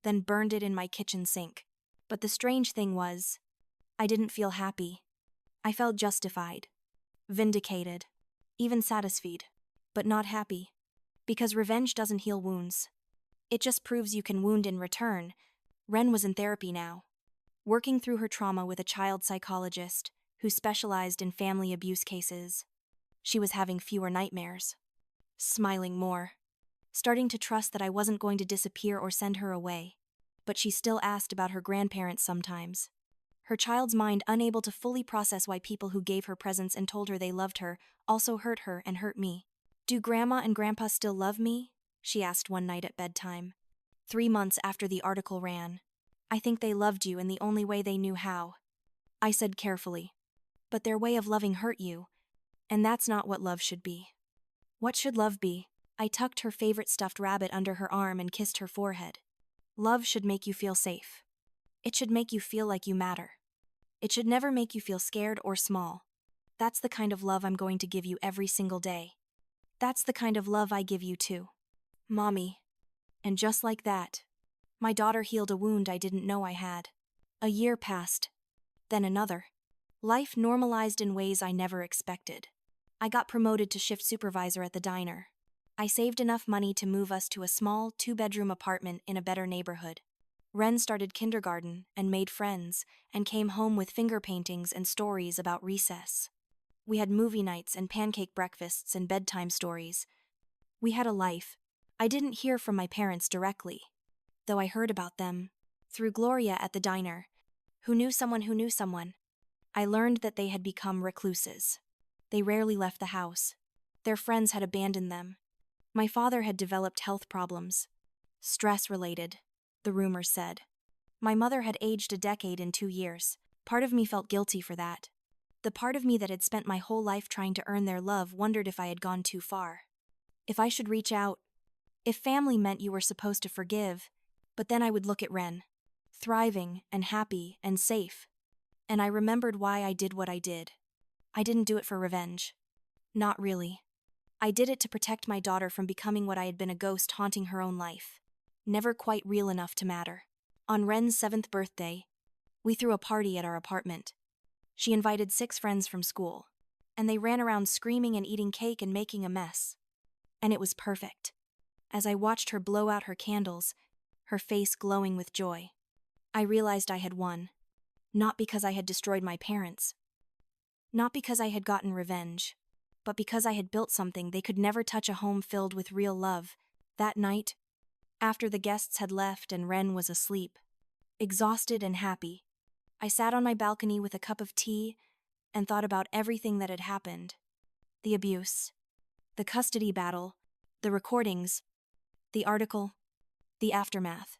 then burned it in my kitchen sink. But the strange thing was, I didn't feel happy. I felt justified, vindicated, even satisfied, but not happy. Because revenge doesn't heal wounds. It just proves you can wound in return. Ren was in therapy now, working through her trauma with a child psychologist who specialized in family abuse cases. She was having fewer nightmares, smiling more, starting to trust that I wasn't going to disappear or send her away. But she still asked about her grandparents sometimes. Her child's mind unable to fully process why people who gave her presents and told her they loved her also hurt her and hurt me. "Do Grandma and Grandpa still love me?" she asked one night at bedtime, 3 months after the article ran. "I think they loved you in the only way they knew how," I said carefully. "But their way of loving hurt you, and that's not what love should be." "What should love be?" I tucked her favorite stuffed rabbit under her arm and kissed her forehead. "Love should make you feel safe. It should make you feel like you matter. It should never make you feel scared or small. That's the kind of love I'm going to give you every single day. That's the kind of love I give you too, Mommy." And just like that, my daughter healed a wound I didn't know I had. A year passed, then another. Life normalized in ways I never expected. I got promoted to shift supervisor at the diner. I saved enough money to move us to a small 2-bedroom apartment in a better neighborhood. Ren started kindergarten and made friends and came home with finger paintings and stories about recess. We had movie nights and pancake breakfasts and bedtime stories. We had a life. I didn't hear from my parents directly, though I heard about them through Gloria at the diner, who knew someone who knew someone. I learned that they had become recluses. They rarely left the house. Their friends had abandoned them. My father had developed health problems. Stress-related, the rumors said. My mother had aged a decade in 2 years. Part of me felt guilty for that. The part of me that had spent my whole life trying to earn their love wondered if I had gone too far. If I should reach out. If family meant you were supposed to forgive. But then I would look at Ren, thriving and happy and safe. And I remembered why I did what I did. I didn't do it for revenge. Not really. I did it to protect my daughter from becoming what I had been, a ghost haunting her own life. Never quite real enough to matter. On Ren's 7th birthday, we threw a party at our apartment. She invited 6 friends from school, and they ran around screaming and eating cake and making a mess. And it was perfect. As I watched her blow out her candles, her face glowing with joy, I realized I had won. Not because I had destroyed my parents. Not because I had gotten revenge. But because I had built something they could never touch, a home filled with real love. That night, after the guests had left and Ren was asleep, exhausted and happy, I sat on my balcony with a cup of tea and thought about everything that had happened. The abuse, the custody battle, the recordings, the article, the aftermath.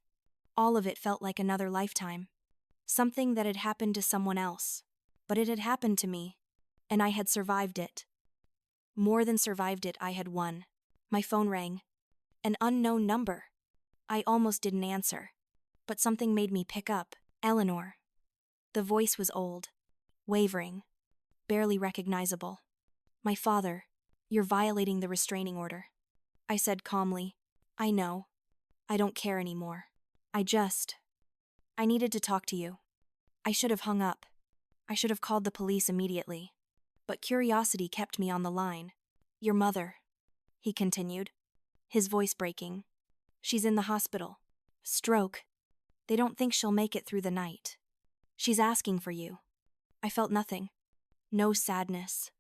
All of it felt like another lifetime. Something that had happened to someone else. But it had happened to me, and I had survived it. More than survived it, I had won. My phone rang. An unknown number. I almost didn't answer, but something made me pick up. Eleanor. The voice was old, wavering, barely recognizable. "My father, you're violating the restraining order," I said calmly. "I know. I don't care anymore. I needed to talk to you." I should have hung up. I should have called the police immediately. But curiosity kept me on the line. "Your mother," he continued, his voice breaking. "She's in the hospital. Stroke. They don't think she'll make it through the night. She's asking for you." I felt nothing. No sadness.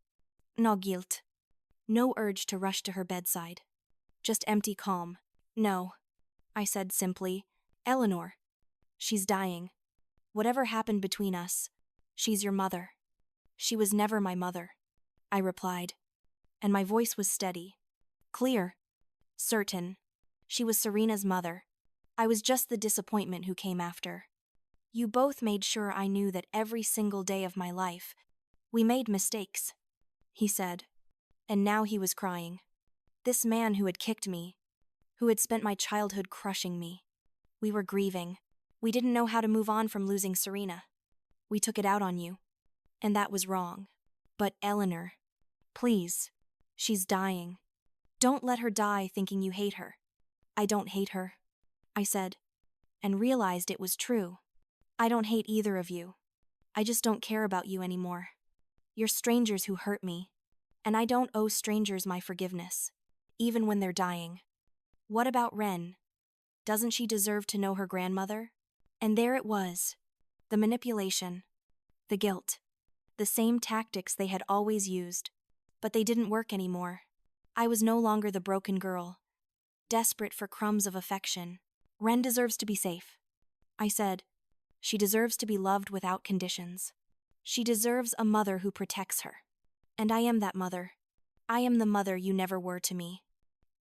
No guilt. No urge to rush to her bedside. Just empty calm. "No," I said simply. "Eleanor. She's dying. Whatever happened between us, she's your mother." "She was never my mother," I replied, and my voice was steady, clear, certain. She was Serena's mother. I was just the disappointment who came after. "You both made sure I knew that every single day of my life. We made mistakes," he said. And now he was crying. This man who had kicked me, who had spent my childhood crushing me. We were grieving. We didn't know how to move on from losing Serena. We took it out on you. And that was wrong. But Eleanor, please, she's dying. Don't let her die thinking you hate her. I don't hate her, I said, and realized it was true. I don't hate either of you. I just don't care about you anymore. You're strangers who hurt me, and I don't owe strangers my forgiveness, even when they're dying. What about Ren? Doesn't she deserve to know her grandmother? And there it was. The manipulation. The guilt. The same tactics they had always used. But they didn't work anymore. I was no longer the broken girl, desperate for crumbs of affection. Ren deserves to be safe, I said. She deserves to be loved without conditions. She deserves a mother who protects her. And I am that mother. I am the mother you never were to me.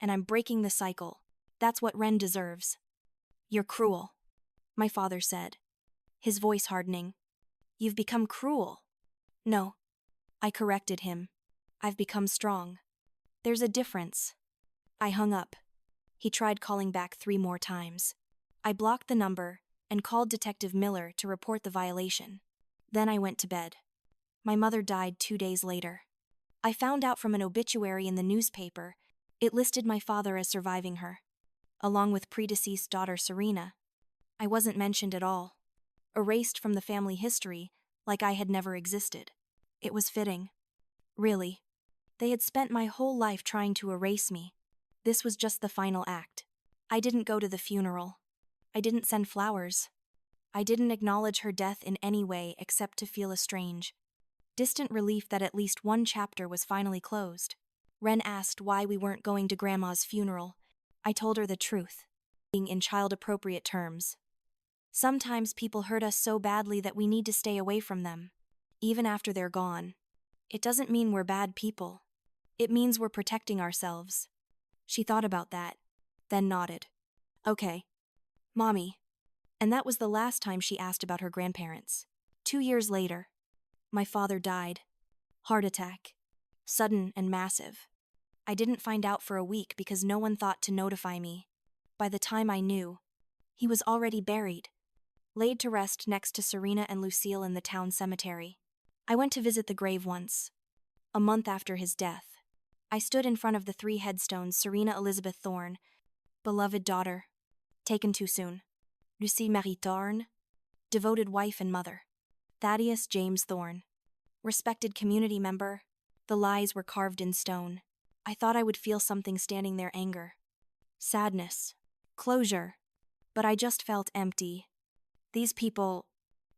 And I'm breaking the cycle. That's what Ren deserves. You're cruel, my father said, his voice hardening. You've become cruel. No, I corrected him. I've become strong. There's a difference. I hung up. He tried calling back 3 more times. I blocked the number and called Detective Miller to report the violation. Then I went to bed. My mother died 2 days later. I found out from an obituary in the newspaper. It listed my father as surviving her, along with predeceased daughter Serena. I wasn't mentioned at all. Erased from the family history, like I had never existed. It was fitting. Really. They had spent my whole life trying to erase me. This was just the final act. I didn't go to the funeral. I didn't send flowers. I didn't acknowledge her death in any way except to feel a strange, distant relief that at least one chapter was finally closed. Ren asked why we weren't going to Grandma's funeral. I told her the truth, being in child-appropriate terms. Sometimes people hurt us so badly that we need to stay away from them, even after they're gone. It doesn't mean we're bad people. It means we're protecting ourselves. She thought about that, then nodded. Okay. Mommy. And that was the last time she asked about her grandparents. 2 years later, my father died. Heart attack. Sudden and massive. I didn't find out for a week because no one thought to notify me. By the time I knew, he was already buried, laid to rest next to Serena and Lucille in the town cemetery. I went to visit the grave once, a month after his death. I stood in front of the 3 headstones: Serena Elizabeth Thorne, beloved daughter, taken too soon; Lucie Marie Thorne, devoted wife and mother; Thaddeus James Thorne, respected community member. The lies were carved in stone. I thought I would feel something standing there: anger, sadness, closure. But I just felt empty. These people,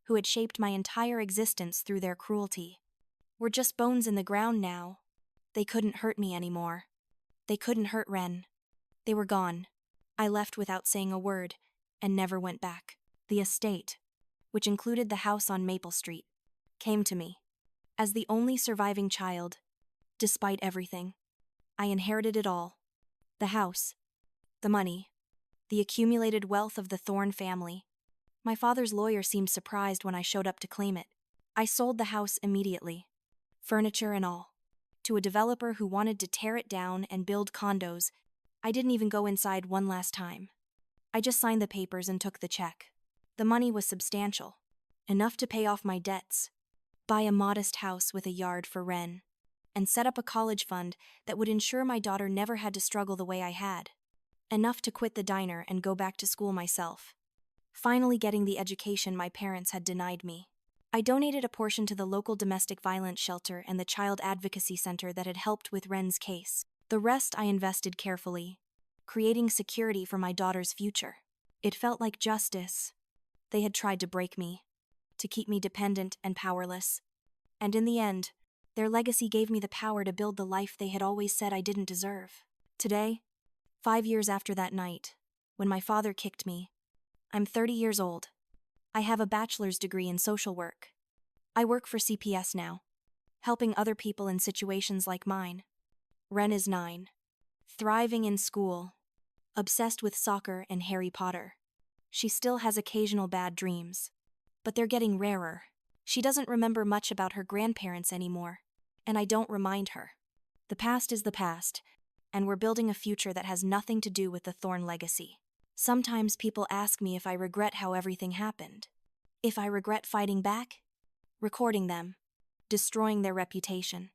who had shaped my entire existence through their cruelty, were just bones in the ground now. They couldn't hurt me anymore. They couldn't hurt Ren. They were gone. I left without saying a word, and never went back. The estate, which included the house on Maple Street, came to me. As the only surviving child, despite everything, I inherited it all. The house, the money, the accumulated wealth of the Thorne family. My father's lawyer seemed surprised when I showed up to claim it. I sold the house immediately, furniture and all, to a developer who wanted to tear it down and build condos. I didn't even go inside one last time. I just signed the papers and took the check. The money was substantial, enough to pay off my debts, buy a modest house with a yard for Ren, and set up a college fund that would ensure my daughter never had to struggle the way I had. Enough to quit the diner and go back to school myself, finally getting the education my parents had denied me. I donated a portion to the local domestic violence shelter and the child advocacy center that had helped with Ren's case. The rest I invested carefully, creating security for my daughter's future. It felt like justice. They had tried to break me, to keep me dependent and powerless. And in the end, their legacy gave me the power to build the life they had always said I didn't deserve. Today, 5 years after that night, when my father kicked me, I'm 30 years old. I have a bachelor's degree in social work. I work for CPS now, helping other people in situations like mine. Ren is 9, thriving in school, obsessed with soccer and Harry Potter. She still has occasional bad dreams, but they're getting rarer. She doesn't remember much about her grandparents anymore, and I don't remind her. The past is the past, and we're building a future that has nothing to do with the Thorn legacy. Sometimes people ask me if I regret how everything happened. If I regret fighting back, recording them, destroying their reputation,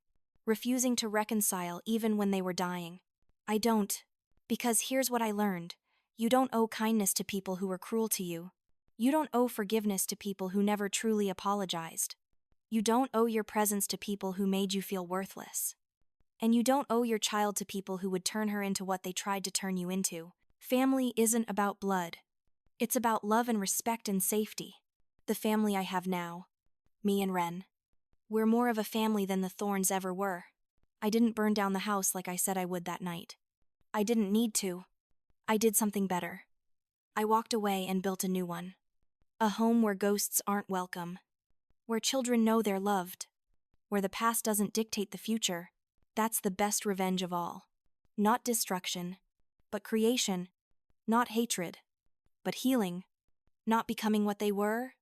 refusing to reconcile even when they were dying. I don't. Because here's what I learned. You don't owe kindness to people who were cruel to you. You don't owe forgiveness to people who never truly apologized. You don't owe your presence to people who made you feel worthless. And you don't owe your child to people who would turn her into what they tried to turn you into. Family isn't about blood. It's about love and respect and safety. The family I have now, me and Ren, we're more of a family than the Thorns ever were. I didn't burn down the house like I said I would that night. I didn't need to. I did something better. I walked away and built a new one. A home where ghosts aren't welcome. Where children know they're loved. Where the past doesn't dictate the future. That's the best revenge of all. Not destruction, but creation. Not hatred, but healing. Not becoming what they were,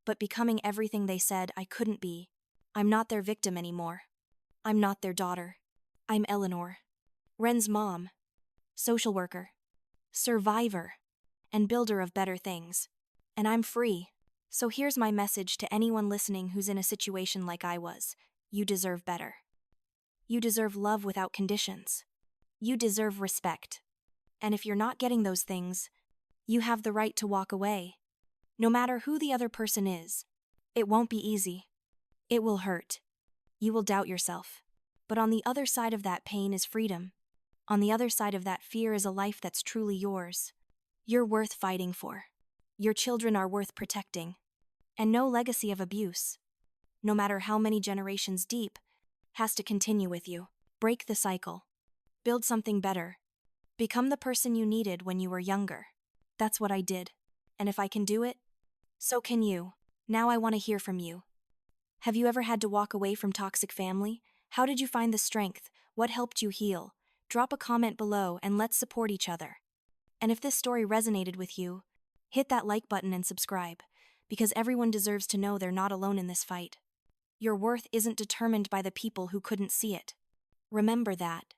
but becoming everything they said I couldn't be. I'm not their victim anymore. I'm not their daughter. I'm Eleanor, Ren's mom, social worker, survivor, and builder of better things. And I'm free. So here's my message to anyone listening who's in a situation like I was. You deserve better. You deserve love without conditions. You deserve respect. And if you're not getting those things, you have the right to walk away. No matter who the other person is. It won't be easy. It will hurt. You will doubt yourself. But on the other side of that pain is freedom. On the other side of that fear is a life that's truly yours. You're worth fighting for. Your children are worth protecting. And no legacy of abuse, no matter how many generations deep, has to continue with you. Break the cycle. Build something better. Become the person you needed when you were younger. That's what I did. And if I can do it, so can you. Now I want to hear from you. Have you ever had to walk away from toxic family? How did you find the strength? What helped you heal? Drop a comment below and let's support each other. And if this story resonated with you, hit that like button and subscribe, because everyone deserves to know they're not alone in this fight. Your worth isn't determined by the people who couldn't see it. Remember that.